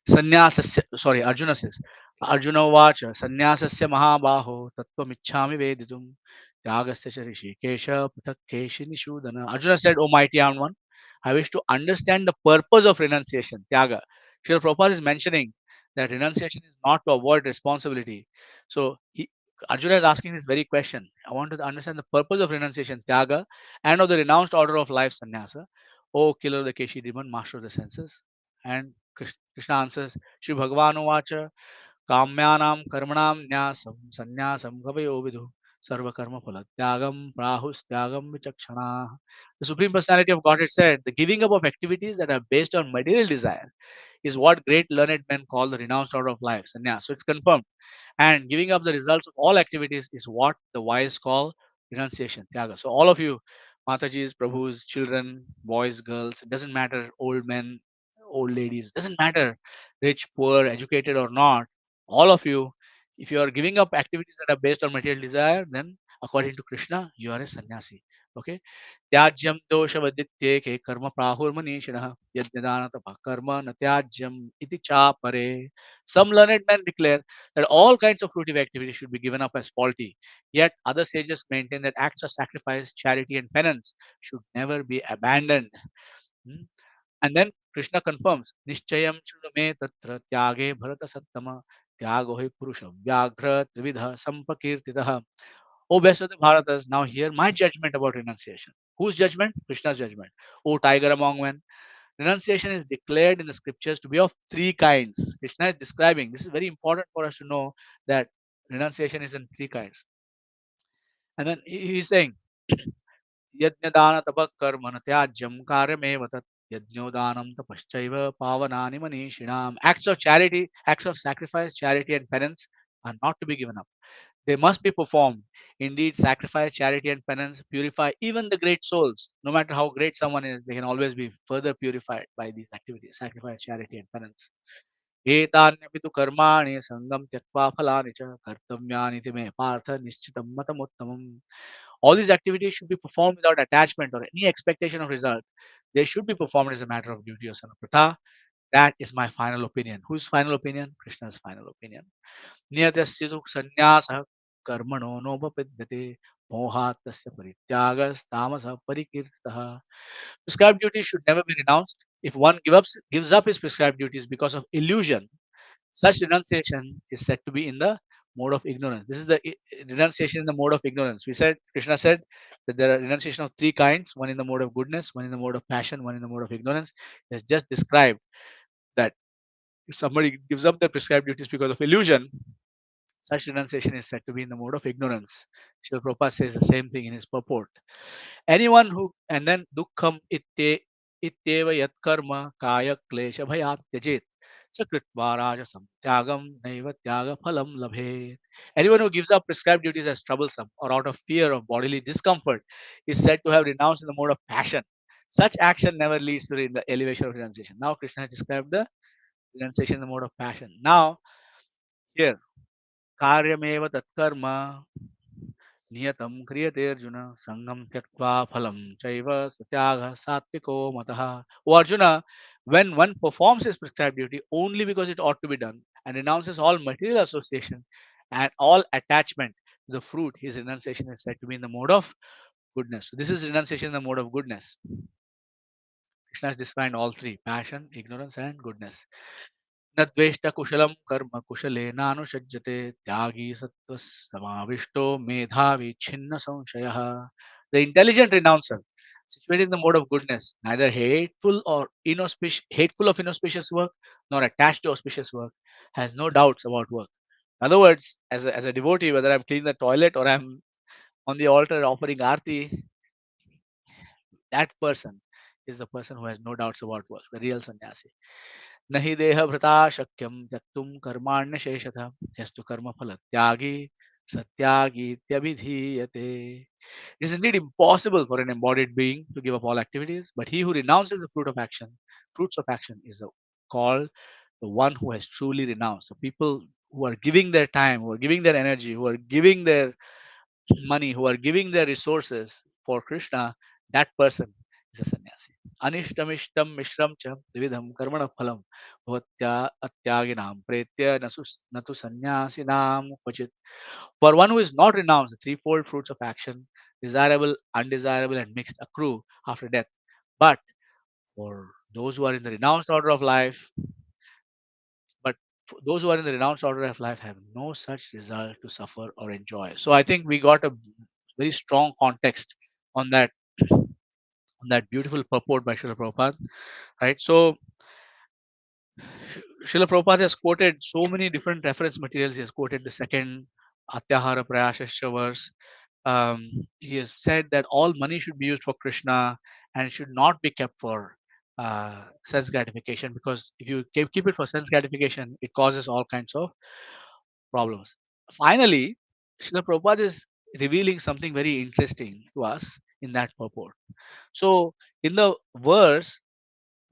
Sannyasasya, sorry, Arjuna says, Arjuna Vacha Sannyasasya Mahabaho Tattvamichhami Veditum Tyagasya cha Rishikesha Pathak Keshi Nishudana. Arjuna said, O mighty one, I wish to understand the purpose of renunciation, Tyaga. Srila Prabhupada is mentioning that renunciation is not to avoid responsibility. So Arjuna is asking this very question. I want to understand the purpose of renunciation, Tyaga, and of the renounced order of life, Sannyasa. O killer of the Keshi demon, master of the senses. And Krishna answers, Shri Bhagavan Vacha, Kamyanam Karmanam Nyasam Sanyasam Gavayo Vidhu Sarva Karma Phala Tyagam Prahus Tyagam Vichakshana. The Supreme Personality of Godhead said, the giving up of activities that are based on material desire is what great learned men call the renounced order of life, sannyas. So it's confirmed. And giving up the results of all activities is what the wise call renunciation, tyaga. So all of you, Matajis, Prabhus, children, boys, girls, it doesn't matter, old men, old ladies, doesn't matter, rich, poor, educated or not, all of you, if you are giving up activities that are based on material desire, then according to Krishna, you are a sannyasi. Okay. त्याज्यम दोषवदित्ये के कर्म प्राहुर्मनीषिणः यज्ञदानतपः कर्म न त्याज्यम इति चापरे. Some learned men declare that all kinds of fruitive activities should be given up as faulty. Yet other sages maintain that acts of sacrifice, charity, and penance should never be abandoned. Hmm? And then Krishna confirms, Nishchayam Shruname Tatra Tyage Bharata Sattama Tyago Hi Purusha Vyaghra Trividha Sampakirtitaha. O best of the Bharatas, now hear my judgment about renunciation. Whose judgment? Krishna's judgment. O tiger among men, renunciation is declared in the scriptures to be of three kinds. Krishna is describing, this is very important for us to know that renunciation is in three kinds. And then he is saying, Yajnadana tabak karma na tyajyam karyameva tat Yajñodanam tapaschaiva pavanani manishinam. Acts of charity, acts of sacrifice, charity, and penance are not to be given up. They must be performed. Indeed, sacrifice, charity, and penance purify even the great souls. No matter how great someone is, they can always be further purified by these activities sacrifice, charity, and penance. एतान्यपि तु कर्माणि संगम त्यक्त्वा फलानि च कर्तव्यानि इति मे पार्थ निश्चितं मतमुत्तमम्. All these activities should be performed without attachment or any expectation of result. They should be performed as a matter of duty or sanapratha. That is my final opinion. Whose final opinion? Krishna's final opinion. नियतस्य तु संन्यासः कर्मणो नोपपद्यते मोहात् तस्य परित्यागस्तामसः परिकीर्तितः. Prescribed duties should never be renounced. If one gives up his prescribed duties because of illusion, such renunciation is said to be in the mode of ignorance. This is the renunciation in the mode of ignorance. Krishna said that there are renunciation of three kinds: one in the mode of goodness, one in the mode of passion, one in the mode of ignorance. He has just described that if somebody gives up their prescribed duties because of illusion, such renunciation is said to be in the mode of ignorance. Srila Prabhupada says the same thing in his purport. Anyone who, and then dukkham ityeva yat karma kaya klesha bhayat tyajet sakritva rajasam tyagam naiva tyaga phalam labhe. Anyone who gives up prescribed duties as troublesome or out of fear of bodily discomfort is said to have renounced in the mode of passion. Such action never leads to the elevation of renunciation. Now Krishna has described the renunciation in the mode of passion. Now here कार्यमेव तत्कर्म नियतं क्रियते अर्जुन संगम त्यक्त्वा फलं चैव सत्यागः सात्विको मतः. O Arjuna, when one performs his prescribed duty only because it ought to be done and renounces all material association and all attachment to the fruit, his renunciation is said to be in the mode of goodness. So this is renunciation in the mode of goodness. Krishna has defined all three: passion, ignorance, and goodness. न द्वेष्ट कुशलं कर्म कुशलेनानुषज्यते त्यागी सत्त्वसमाविष्टो मेधावी छिन्न संशयः. The intelligent renouncer, situated in the mode of goodness, neither hateful of inauspicious work nor attached to auspicious work, has no doubts about work. In other words, as a devotee, whether I'm cleaning the toilet or I'm on the altar offering arti, that person is the person who has no doubts about work, the real sannyasi. नहि देह भृता शक्यम त्यक्तुम कर्माण्य शेषतः यस्तु कर्म फल त्यागी सत्यागीत्यभिधीयते. It is indeed impossible for an embodied being to give up all activities, but he who renounces the fruits of action is called the one who has truly renounced. So people who are giving their time, who are giving their energy, who are giving their money, who are giving their resources for Krishna, that person is a sannyasi. Anishtamishtam mishram cha vividham karmana phalam bhavatya atyaginam pretya natu sannyasinam kvachit. For one who is not renounced, the threefold fruits of action, desirable, undesirable, and mixed, accrue after death. But for those who are in the renounced order of life, but those who are in the renounced order of life have no such result to suffer or enjoy. So I think we got a very strong context on that beautiful purport by Srila Prabhupada, right? So Srila Prabhupada has quoted so many different reference materials. He has quoted the second Atyahara Prayashasya verse. He has said that all money should be used for Krishna and should not be kept for sense gratification, because if you keep it for sense gratification, it causes all kinds of problems. Finally, Srila Prabhupada is revealing something very interesting to us in that purport. So, in the verse,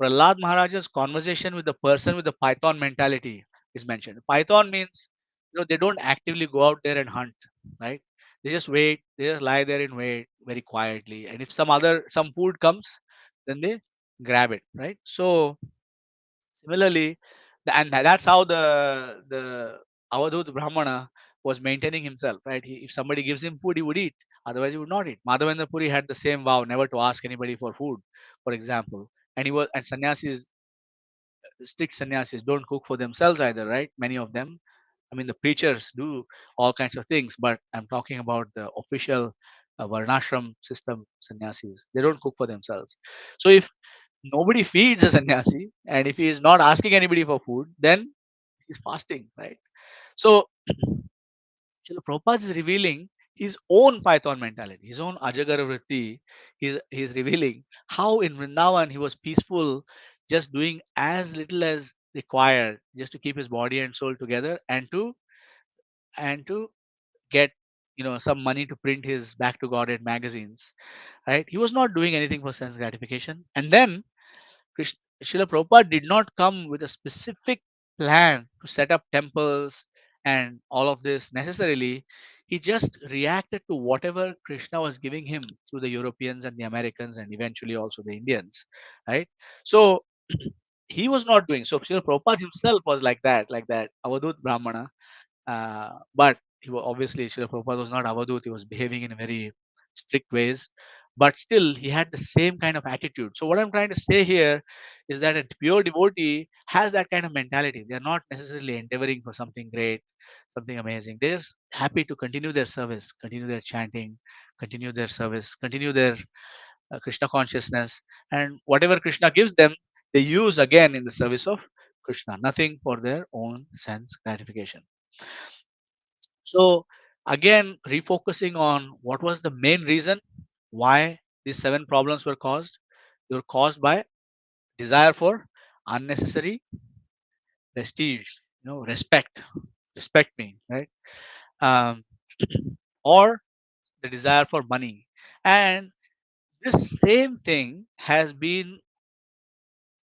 Prahlad Maharaja's conversation with the person with the python mentality is mentioned. Python means, they don't actively go out there and hunt, right? They just wait, they just lie there and wait very quietly. And if some food comes, then they grab it, right? So similarly, and that's how the Avadhut Brahmana was maintaining himself, right? If somebody gives him food, he would eat. Otherwise, he would not eat. Madhavendra Puri had the same vow, never to ask anybody for food, for example. And sannyasis, strict sannyasis, don't cook for themselves either, right? Many of them. I mean, the preachers do all kinds of things, but I'm talking about the official varnashram system sannyasis. They don't cook for themselves. So if nobody feeds a sannyasi, and if he is not asking anybody for food, then he's fasting, right? So Srila Prabhupada is revealing his own Python mentality, his own Ajagara Vritti. He's revealing how in Vrindavan he was peaceful, just doing as little as required, just to keep his body and soul together, and to get some money to print his Back to Godhead magazines. Right? He was not doing anything for sense gratification. And then Srila Prabhupada did not come with a specific plan to set up temples and all of this necessarily. He just reacted to whatever Krishna was giving him through the Europeans and the Americans and eventually also the Indians. Right? So he was not doing so. Srila Prabhupada himself was like that Avadut Brahmana, but obviously Srila Prabhupada was not Avadut. He was behaving in a very strict ways, but still he had the same kind of attitude. So what I'm trying to say here is that a pure devotee has that kind of mentality. They're not necessarily endeavoring for something great, something amazing. They're just happy to continue their service, continue their chanting, continue their service, continue their Krishna consciousness, and whatever Krishna gives them, they use again in the service of Krishna, nothing for their own sense gratification. So again, refocusing on what was the main reason why these 7 problems were caused. They were caused by desire for unnecessary prestige, respect. Respect me, right? Um, or the desire for money. And this same thing has been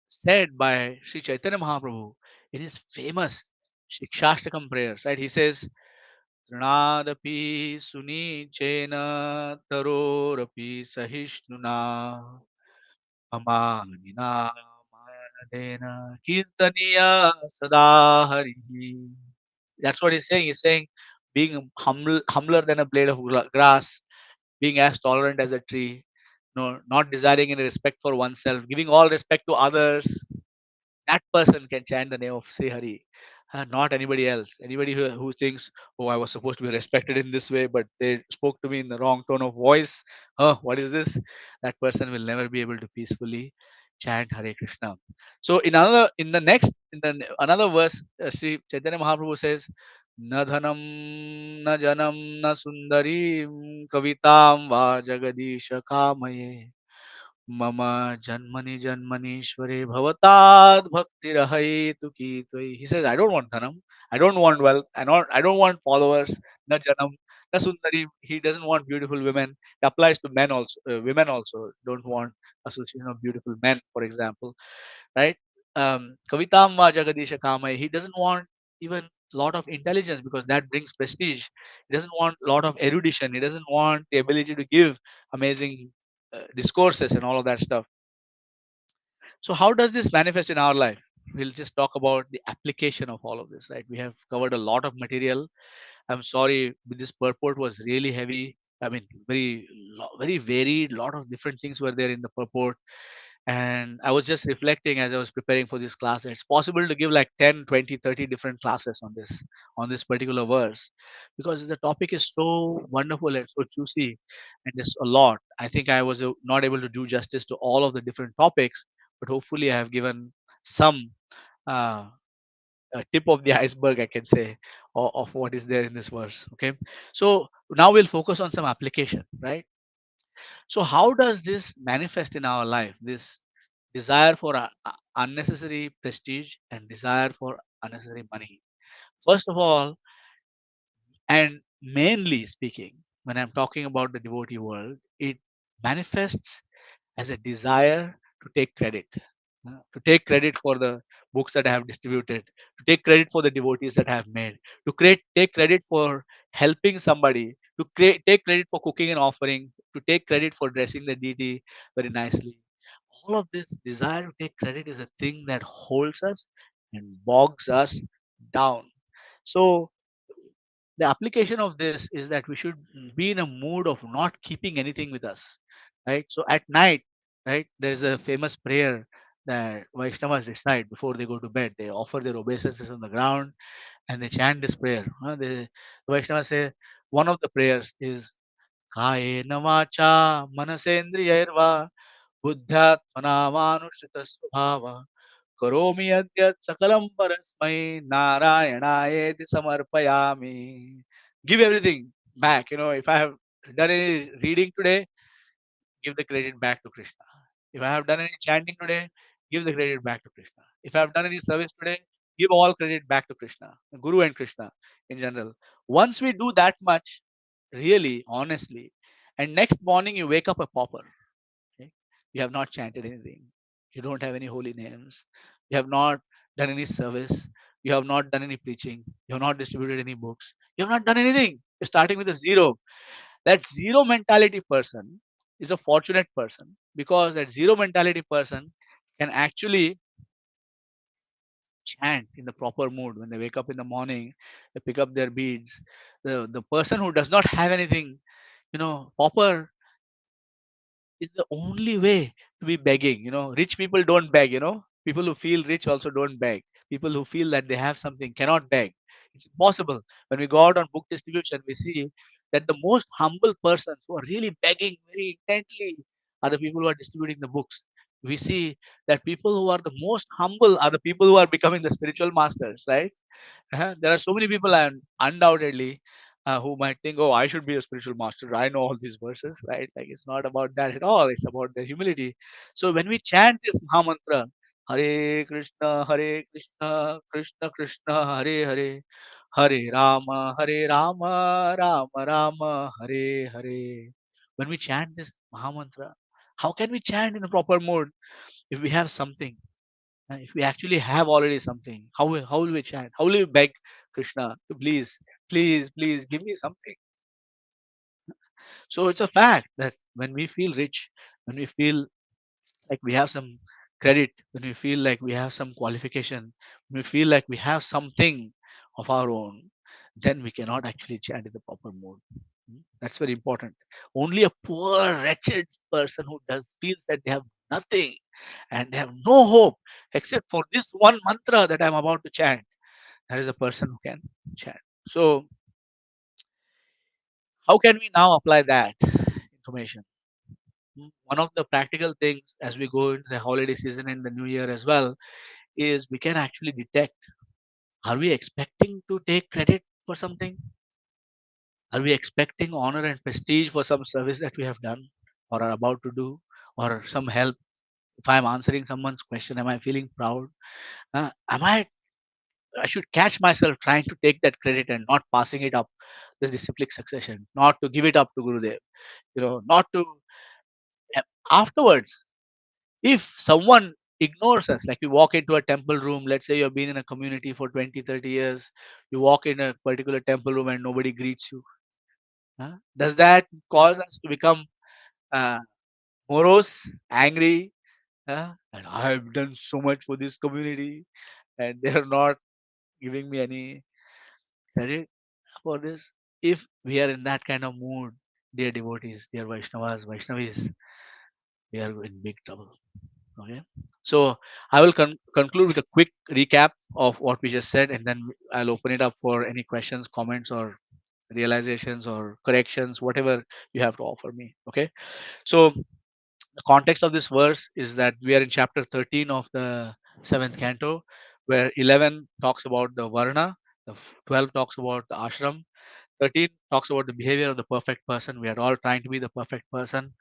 said by Sri Chaitanya Mahaprabhu in his famous Shikshashtakam prayers, right? He says, Trinadapi Sunichena Tarorapi Sahishnuna Amanina Manadena Kirtaniya Sada Harihi. That's what he's saying. He's saying being humbler than a blade of grass, being as tolerant as a tree, not desiring any respect for oneself, giving all respect to others, that person can chant the name of Sri Hari, not anybody else. Anybody who thinks, oh, I was supposed to be respected in this way, but they spoke to me in the wrong tone of voice. Oh, what is this? That person will never be able to peacefully chant Hare Krishna. So another verse, Sri Chaitanya Mahaprabhu says, "Na dhanam, na janam, na sundarim, kavitam va jagadisha kamaye." Mama janmani janmanishware bhavatad bhakti rahaitu ki tvai. He says, I don't want dhanam, I don't want wealth, I don't want followers, na janam, na sundari. He doesn't want beautiful women. It applies to men also. Women also don't want association of beautiful men, for example, right? Kavitam va jagadisha kamai. He doesn't want even lot of intelligence because that brings prestige. He doesn't want lot of erudition. He doesn't want the ability to give amazing discourses and all of that stuff. So how does this manifest in our life? We'll just talk about the application of all of this, right? We have covered a lot of material. I'm sorry, this purport was really heavy. I mean, very varied. Lot of different things were there in the purport, and I was just reflecting as I was preparing for this class that it's possible to give like 10, 20, 30 different classes on this particular verse, because the topic is so wonderful and so juicy, and there's a lot. I think I was not able to do justice to all of the different topics, but hopefully I have given some uh, tip of the iceberg, I can say, of what is there in this verse. Okay, so now we'll focus on some application, right? So how does this manifest in our life? This desire for unnecessary prestige and desire for unnecessary money. First of all, and mainly speaking, when I'm talking about the devotee world, it manifests as a desire to take credit, to take credit for the books that I have distributed, to take credit for the devotees that I have made, to take credit for helping somebody, to take credit for cooking and offering, to take credit for dressing the deity very nicely. All of this desire to take credit is a thing that holds us and bogs us down. So the application of this is that we should be in a mood of not keeping anything with us, right? So at night, right, there is a famous prayer that Vaishnavas recite before they go to bed. They offer their obeisances on the ground and they chant this prayer. The Vaishnavas say one of the prayers is Kayena vacha manasendriyarva buddhatmana manushrita svabhava करोमि यद्यत् सकलं परस्मै नारायणायेति समर्पयामि. Give everything. back. If I have done any reading today, give the credit back to Krishna. If I have done any chanting today, give the credit back to Krishna. If I have done any service today, give all credit back to Krishna, Guru and Krishna in general. Once we do that much, really, honestly, and next morning you wake up a pauper, okay? You have not chanted anything. You don't have any holy names. You have not done any service. You have not done any preaching. You have not distributed any books. You have not done anything. You're starting with a zero. That zero mentality person is a fortunate person, because that zero mentality person can actually chant in the proper mood. When they wake up in the morning, they pick up their beads. The person who does not have anything, pauper is the only way to be begging. Rich people don't beg. People who feel rich also don't beg. People who feel that they have something cannot beg. It's impossible. When we go out on book distribution, we see that the most humble persons who are really begging very intently are the people who are distributing the books. We see that people who are the most humble are the people who are becoming the spiritual masters, right? There are so many people, and undoubtedly, who might think, "Oh, I should be a spiritual master. I know all these verses," right? Like, it's not about that at all. It's about their humility. So when we chant this Maha Mantra, Hare Krishna, Krishna Krishna, Hare Hare, Hare Rama, Rama Rama, Hare Hare. When we chant this Maha Mantra, how can we chant in a proper mode if we have something? If we actually have already something, how will we chant? How will we beg Krishna to please, please, please give me something? So it's a fact that when we feel rich, when we feel like we have some credit, when we feel like we have some qualification, when we feel like we have something of our own, then we cannot actually chant in the proper mode. That's very important. Only a poor, wretched person who does feels that they have nothing and they have no hope except for this one mantra that I'm about to chant. That is a person who can chant. So, how can we now apply that information? One of the practical things as we go into the holiday season and the new year as well is we can actually detect, are we expecting to take credit for something? Are we expecting honor and prestige for some service that we have done or are about to do, or some help? If I'm answering someone's question, am I feeling proud? Am I should catch myself trying to take that credit and not passing it up this disciplic succession, not to give it up to Gurudev, not to afterwards. If someone ignores us, like we walk into a temple room, let's say you've been in a community for 20, 30 years, you walk in a particular temple room and nobody greets you. Does that cause us to become uh, morose, angry? And I've done so much for this community and they're not giving me any credit for this. If we are in that kind of mood, dear devotees, dear Vaishnavas, Vaishnavis, we are in big trouble. Okay. So I will conclude with a quick recap of what we just said, and then I'll open it up for any questions, comments, or realizations or corrections, whatever you have to offer me. Okay. So the context of this verse is that we are in chapter 13 of the seventh canto, where 11 talks about the varna, the 12 talks about the ashram, 13 talks about the behavior of the perfect person. We are all trying to be the perfect person,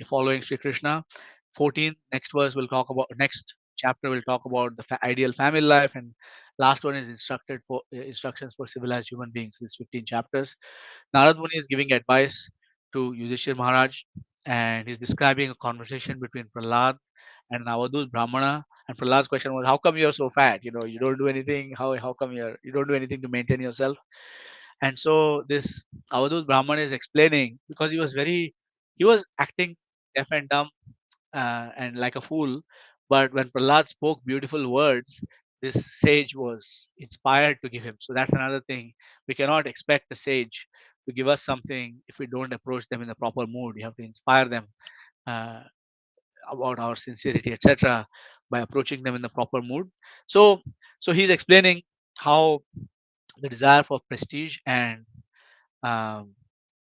following Sri Krishna. 14, next verse will talk about, next chapter will talk about the ideal family life, and last one is instructions for civilized human beings. These 15 chapters. Narad Muni is giving advice to Yudhishthir Maharaj, and he's describing a conversation between Prahlad and Avadut Brahmana. And Prahlad's question was, "How come you're so fat? You don't do anything. How come you don't do anything to maintain yourself?" And so this Avadut Brahman is explaining, because he was acting deaf and dumb and like a fool. But when Prahlad spoke beautiful words, this sage was inspired to give him. So that's another thing. We cannot expect a sage to give us something if we don't approach them in the proper mood. You have to inspire them uh, about our sincerity, etc., by approaching them in the proper mood. So, so he's explaining how the desire for prestige and um,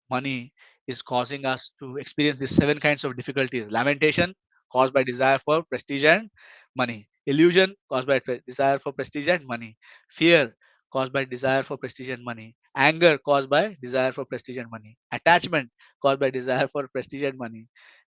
money is causing us to experience these seven kinds of difficulties. Lamentation, caused by desire for prestige and money. Illusion, caused by desire for prestige and money. Fear, caused by desire for prestige and money. Anger caused by desire for prestige and money. Attachment caused by desire for prestige and money.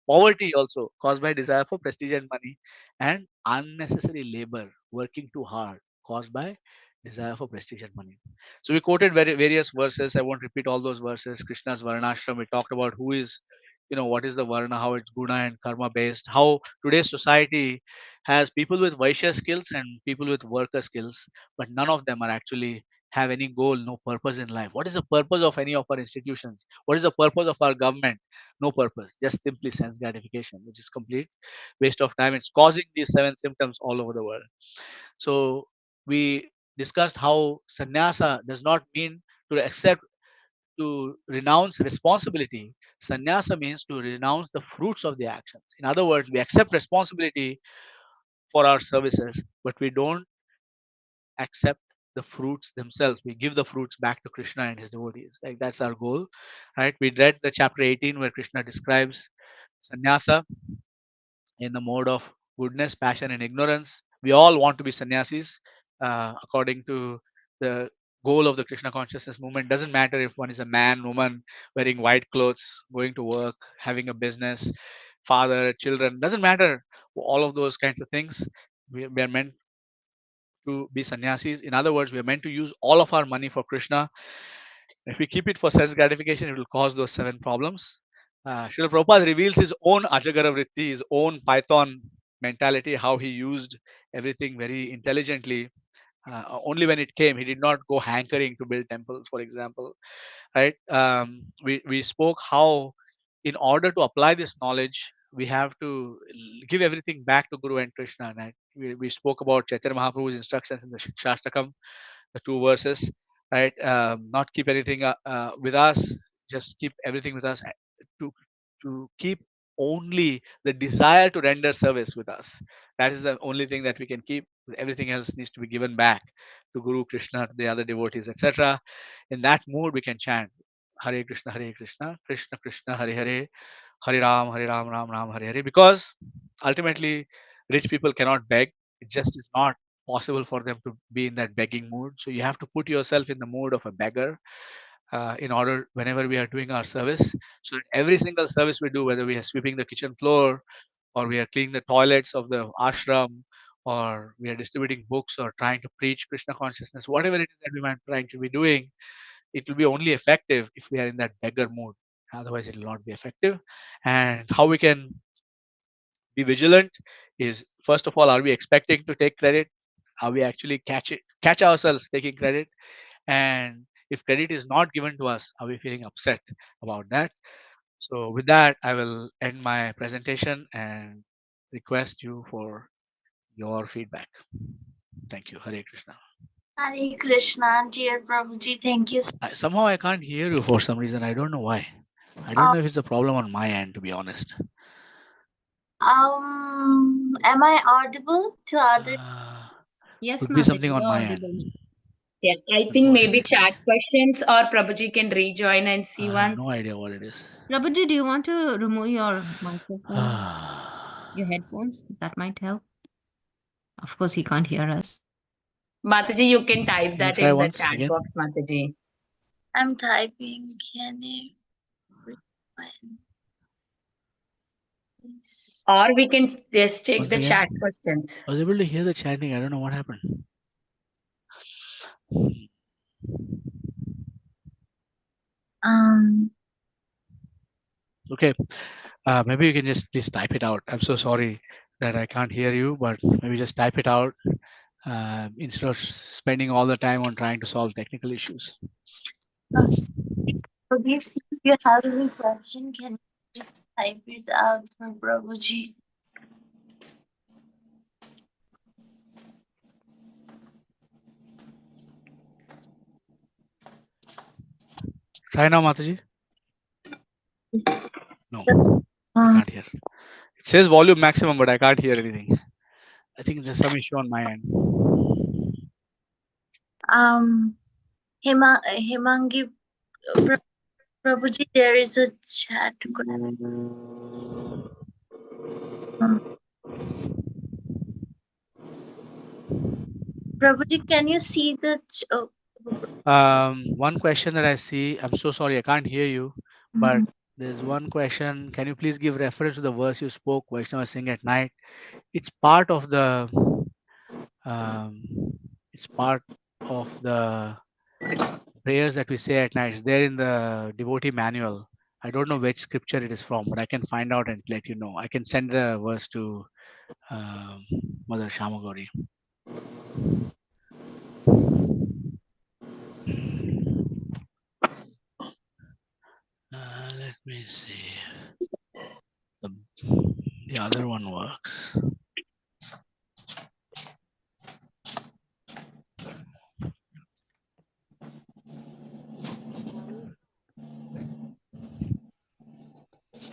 Poverty also caused by desire for prestige and money. And unnecessary labor, working too hard, caused by desire for prestige and money. So we quoted various verses. I won't repeat all those verses. Krishna's Varnashram, we talked about who is, what is the Varna, how it's Guna and Karma based, how today's society has people with Vaishya skills and people with worker skills, but none of them are actually have any goal, no purpose in life. What is the purpose of any of our institutions? What is the purpose of our government? No purpose, just simply sense gratification, which is complete waste of time. It's causing these 7 symptoms all over the world. So we discussed how sannyasa does not mean to accept, to renounce responsibility. Sannyasa means to renounce the fruits of the actions. In other words, we accept responsibility for our services, but we don't accept the fruits themselves. We give the fruits back to Krishna and his devotees. Like that's our goal, right? We read the chapter 18 where Krishna describes sannyasa in the mode of goodness, passion, and ignorance. We all want to be sannyasis according to the goal of the Krishna consciousness movement. Doesn't matter if one is a man, woman, wearing white clothes, going to work, having a business, father, children. Doesn't matter. All of those kinds of things. We are meant to be sannyasis. In other words, we are meant to use all of our money for Krishna. If we keep it for sense gratification, it will cause those 7 problems. Srila Prabhupada reveals his own Ajagara Vritti, his own Python mentality, how he used everything very intelligently. Only when it came, he did not go hankering to build temples, for example. Right? We spoke how, in order to apply this knowledge, we have to give everything back to Guru and Krishna. Right? We spoke about Chaitanya Mahaprabhu's instructions in the Shastakam, the 2 verses, right? Not keep anything with us, just keep everything with us, to keep only the desire to render service with us. That is the only thing that we can keep. Everything else needs to be given back to Guru, Krishna, to the other devotees, etc. In that mood, we can chant Hare Krishna, Krishna Krishna, Hare Hare, Hare Ram, Ram Ram, Hare Hare. Because ultimately, rich people cannot beg. It just is not possible for them to be in that begging mood. So you have to put yourself in the mood of a beggar in order, whenever we are doing our service. So every single service we do, whether we are sweeping the kitchen floor, or we are cleaning the toilets of the ashram, or we are distributing books, or trying to preach Krishna consciousness, whatever it is that we might trying to be doing, it will be only effective if we are in that beggar mood. Otherwise, it will not be effective. And how we can be vigilant is, first of all, are we expecting to take credit? Are we actually catch ourselves taking credit? And if credit is not given to us, are we feeling upset about that? So with that, I will end my presentation and request you for your feedback. Thank you. Hare Krishna. Hare Krishna, dear Prabhuji, thank you. Somehow I can't hear you for some reason. I don't know why. I don't know if it's a problem on my end, to be honest. Am I audible to others? Yes, Could be something Mataji, on you're my audible. end. Yes, I think maybe Unfortunately. chat questions, or Prabhuji can rejoin and see I have one. no idea what it is. Prabhuji, do you want to remove your microphone, your headphones? That might help. Of course, he can't hear us. Mataji, you can type Can you that try in the once chat again? box, Mataji. I'm typing. Can you rewind, please? Or we can just check Once the again? chat questions. I was able to hear the chanting. I don't know what happened. Okay. Maybe you can just please type it out. I'm so sorry that I can't hear you, but maybe just type it out instead of spending all the time on trying to solve technical issues. If you have any question, can you just type it out for Prabhuji? Try now, Mataji. No, I can't hear. It says volume maximum, but I can't hear anything. I think there's some issue on my end. Himangi Prabhuji, there is a chat. Prabhuji, can you see the One question that I see, I'm so sorry, I can't hear you, but there's one question. Can you please give reference to the verse you spoke, Vaishnava sing at night? It's part of the, um, it's part of the prayers that we say at night. It's there in the devotee manual. I don't know which scripture it is from, but I can find out and let you know. I can send the verse to um Mother Shamagori. Let me see. The other one works.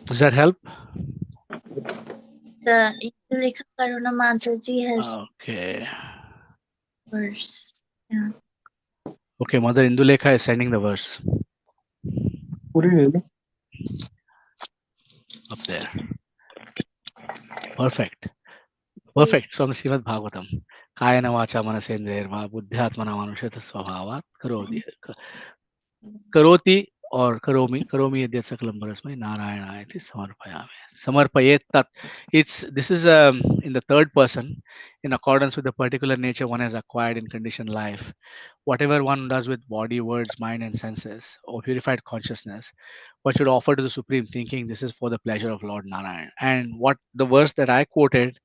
Does that help? The Indulekha Karuna Mataji has Okay. verse. Yeah. Okay, Mother Indulekha is sending the verse up there. Perfect. Perfect. From Srimad Bhagavatam. Kayana vacha manasendreva buddhyatmana manushata swabhavat karoti or karomi adyat sakalam parasmai narayana iti samarpayami. Samarpayet tat. This is in the third person in accordance with the particular nature one has acquired in conditioned life. Whatever one does with body, words, mind, and senses, or purified consciousness, one should offer to the Supreme, thinking this is for the pleasure of Lord Narayan. And what the verse that I quoted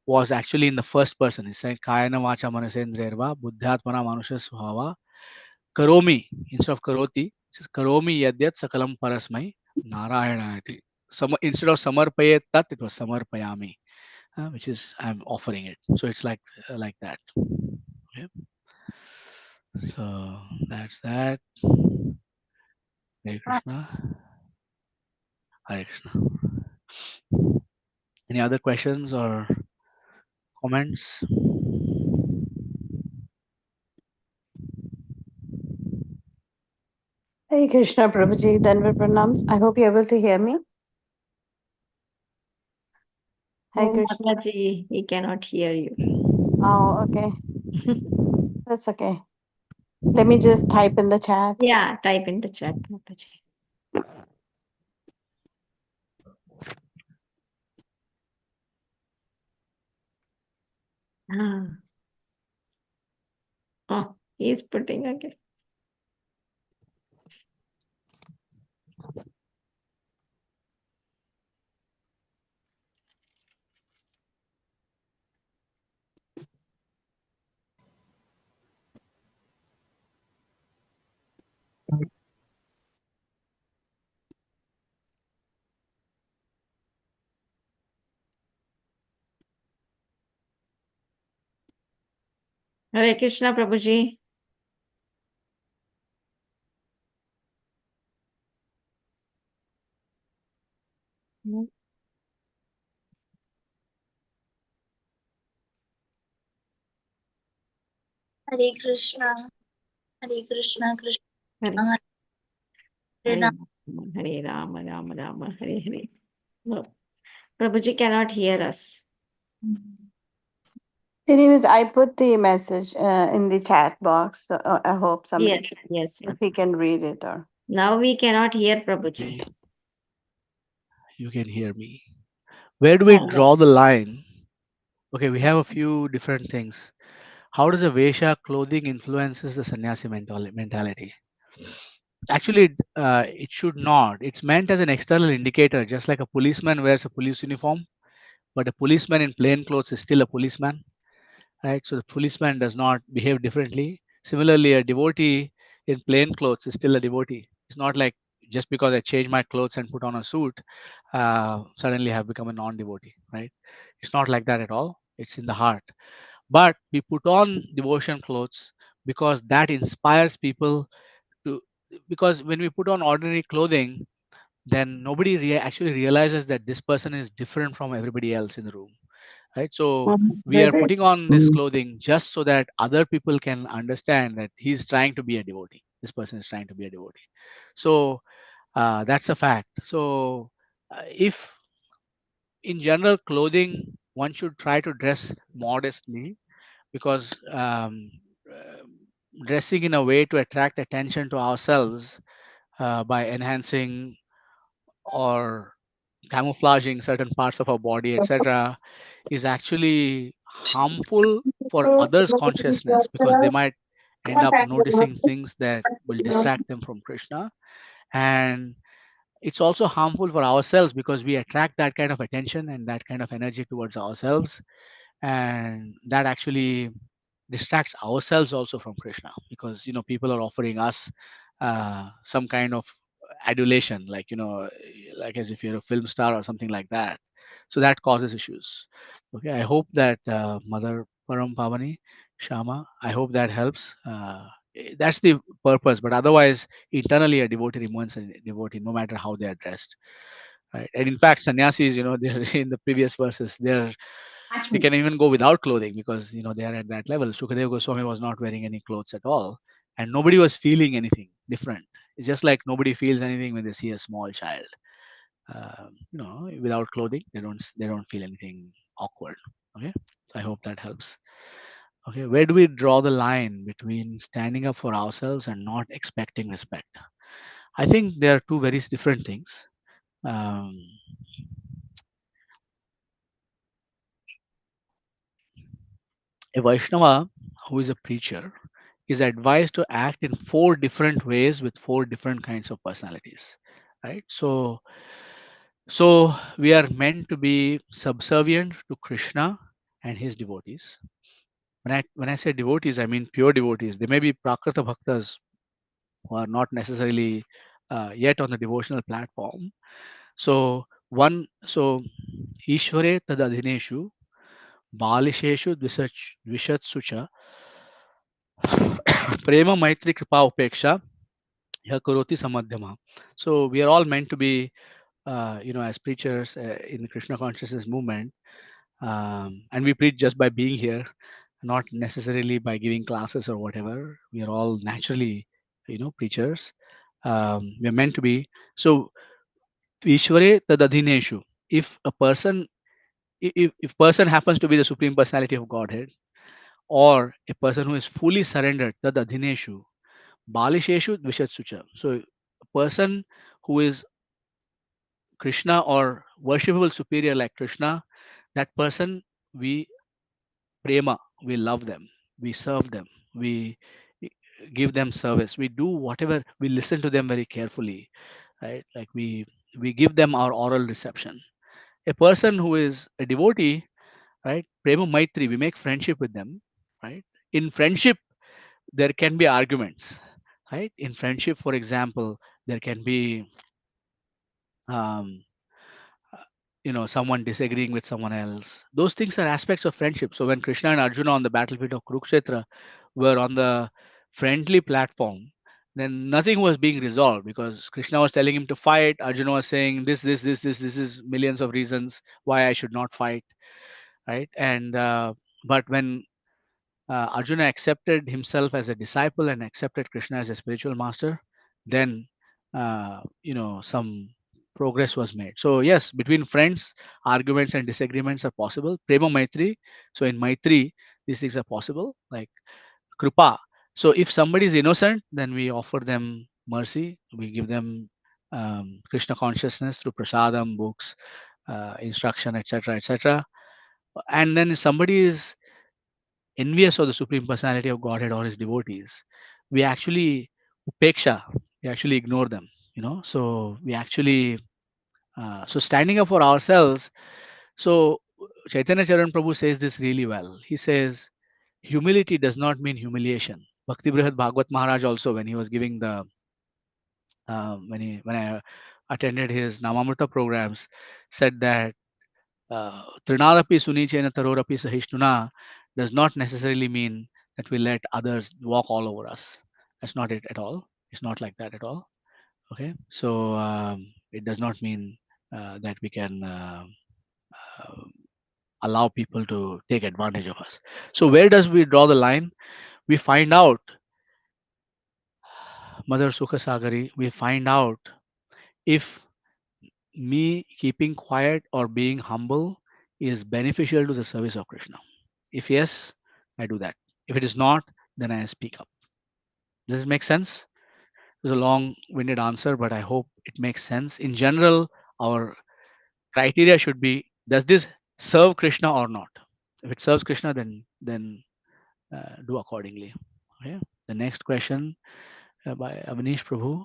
was actually in the first person. He said, Kayana vacha manasendreva buddhyatmana manusha svabhava karomi instead of karoti. It says karomi yadyat sakalam parasmai narayana iti. Instead of samarpayet tat, it was samarpayami, which is I'm offering it. So it's like that. Okay. So that's that. Hare Krishna. Hare Krishna. Any other questions or comments? Hey Krishna Prabhuji, Danvar Pranams. I hope you're able to hear me. Hi Oh, Krishna. Mataji, he cannot hear you. Oh, okay. That's okay. Let me just type in the chat. Yeah, type in the chat, Mataji. Ah. Oh, he's putting again. Hare Krishna, Prabhuji. Hare Krishna. Hare Krishna. Krishna. Hare, Hare Hare Ram. Rama, Hare Rama, Rama Rama, Hare Hare. No, Prabhuji cannot hear us. Anyways, I put the message in the chat box. So, I hope somebody, Yes. if he can read it or. Now we cannot hear Prabhuji. You can hear me. Where do we No. draw the line? Okay, we have a few different things. How does the Vesha clothing influences the sannyasi mentality? Actually, it should not. It's meant as an external indicator, just like a policeman wears a police uniform, but a policeman in plain clothes is still a policeman, right? So the policeman does not behave differently. Similarly, a devotee in plain clothes is still a devotee. It's not like just because I change my clothes and put on a suit, suddenly I have become a non-devotee, right? It's not like that at all. It's in the heart. But we put on devotion clothes because that inspires people to. Because when we put on ordinary clothing, then nobody actually realizes that this person is different from everybody else in the room, right? So we are putting on this clothing just so that other people can understand that he's trying to be a devotee, this person is trying to be a devotee. So that's a fact. So if in general clothing, one should try to dress modestly, because dressing in a way to attract attention to ourselves by enhancing or camouflaging certain parts of our body, etc., is actually harmful for others' consciousness, because they might end up noticing things that will distract them from Krishna. And it's also harmful for ourselves, because we attract that kind of attention and that kind of energy towards ourselves, and that actually distracts ourselves also from Krishna, because people are offering us some kind of adulation, like like as if you're a film star or something like that. So that causes issues. Okay, I hope that Mother Param Pavani Shama, I hope that helps. That's the purpose, but otherwise internally a devotee remains a devotee no matter how they are dressed, right? And in fact sannyasis, they're in the previous verses, they can even go without clothing, because they are at that level. Sukadeva Goswami was not wearing any clothes at all, and nobody was feeling anything different. It's just like nobody feels anything when they see a small child, without clothing. They don't feel anything awkward. Okay, so I hope that helps. Okay, where do we draw the line between standing up for ourselves and not expecting respect? I think there are two very different things. um, a Vaishnava who is a preacher is advised to act in four different ways with four different kinds of personalities, right? So we are meant to be subservient to Krishna and his devotees. When I say devotees, I mean pure devotees. They may be prakrita bhaktas who are not necessarily yet on the devotional platform. So Ishvare tadadhineshu balisheshu dvishatsu cha prema maitri kripa upeksha ya karoti samadhyama. So we are all meant to be, as preachers in the Krishna consciousness movement, and we preach just by being here, not necessarily by giving classes or whatever. We are all naturally, preachers. We are meant to be. So Ishvare tadadhineshu. If a person, if person happens to be the supreme personality of Godhead, or a person who is fully surrendered, tadadhineshu, balisheshu dvishatsucha. So a person who is Krishna or worshipable superior like Krishna, that person, we prema, we love them, we serve them, we give them service, we do whatever, we listen to them very carefully, right? Like we give them our oral reception. A person who is a devotee, right? Prema maitri, we make friendship with them, right? In friendship, there can be arguments, right? In friendship, for example, there can be um, someone disagreeing with someone else. Those things are aspects of friendship. So when Krishna and Arjuna on the battlefield of Kurukshetra were on the friendly platform, then nothing was being resolved, because Krishna was telling him to fight. Arjuna was saying this is millions of reasons why I should not fight, right? And but when Arjuna accepted himself as a disciple and accepted Krishna as a spiritual master, then some progress was made. So yes, between friends, arguments and disagreements are possible. Prema Maitri. So in Maitri, these things are possible, like Kripa. So if somebody is innocent, then we offer them mercy. We give them Krishna consciousness through prasadam, books, instruction, etc., etc. And then if somebody is envious of the Supreme Personality of Godhead or his devotees, we actually upeksha, we actually ignore them, So we actually, so standing up for ourselves. So Chaitanya Charan Prabhu says this really well. He says, humility does not mean humiliation. Bhakti Brihad Bhagavat Maharaj also, when he was giving the, when I attended his Namamrita programs, said that Trinadapi Sunichena Tarorapi Sahishnuna does not necessarily mean that we let others walk all over us. That's not it at all. It's not like that at all. Okay. So it does not mean that we can uh, allow people to take advantage of us. So where does we draw the line? We find out, Mother Sukha Sagari, we find out if me keeping quiet or being humble is beneficial to the service of Krishna. If yes, I do that. If it is not, then I speak up. Does it make sense? It was a long-winded answer, but I hope it makes sense. In general, our criteria should be: does this serve Krishna or not? If it serves Krishna, then do accordingly. Okay. The next question by Avnish Prabhu.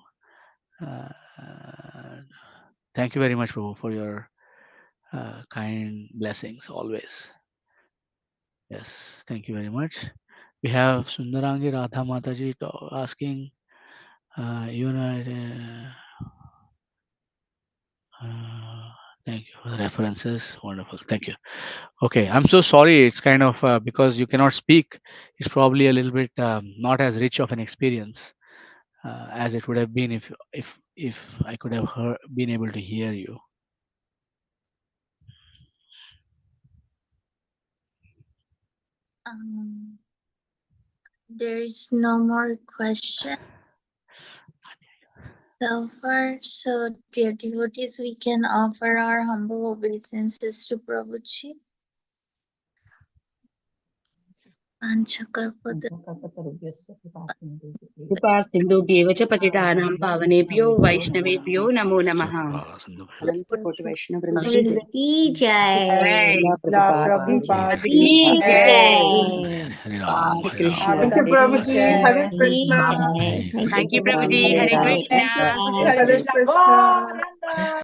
Thank you very much, Prabhu, for your kind blessings always. Yes, thank you very much. We have Sundarangi Radha Mataji asking, thank you for the references. Wonderful. Thank you. Okay, I'm so sorry. It's kind of because you cannot speak. It's probably a little bit not as rich of an experience as it would have been if I could have been able to hear you. There is no more question so far. So, dear devotees, we can offer our humble obeisances to Prabhuji. कृपासिन्धुभ्येव च पतितानां पावनेभ्यो वैष्णवेभ्यो नमो नमः। अनंतकोटि वैष्णव वृंद वृंद की जय श्रीला प्रभुपाद की जय Hare Ram, Hare Hare Krishna, Ram. Thank you, Prabhuji. Hare Krishna. जय Thank you, Prabhuji. Hare Krishna. Krishna. Hare Krishna.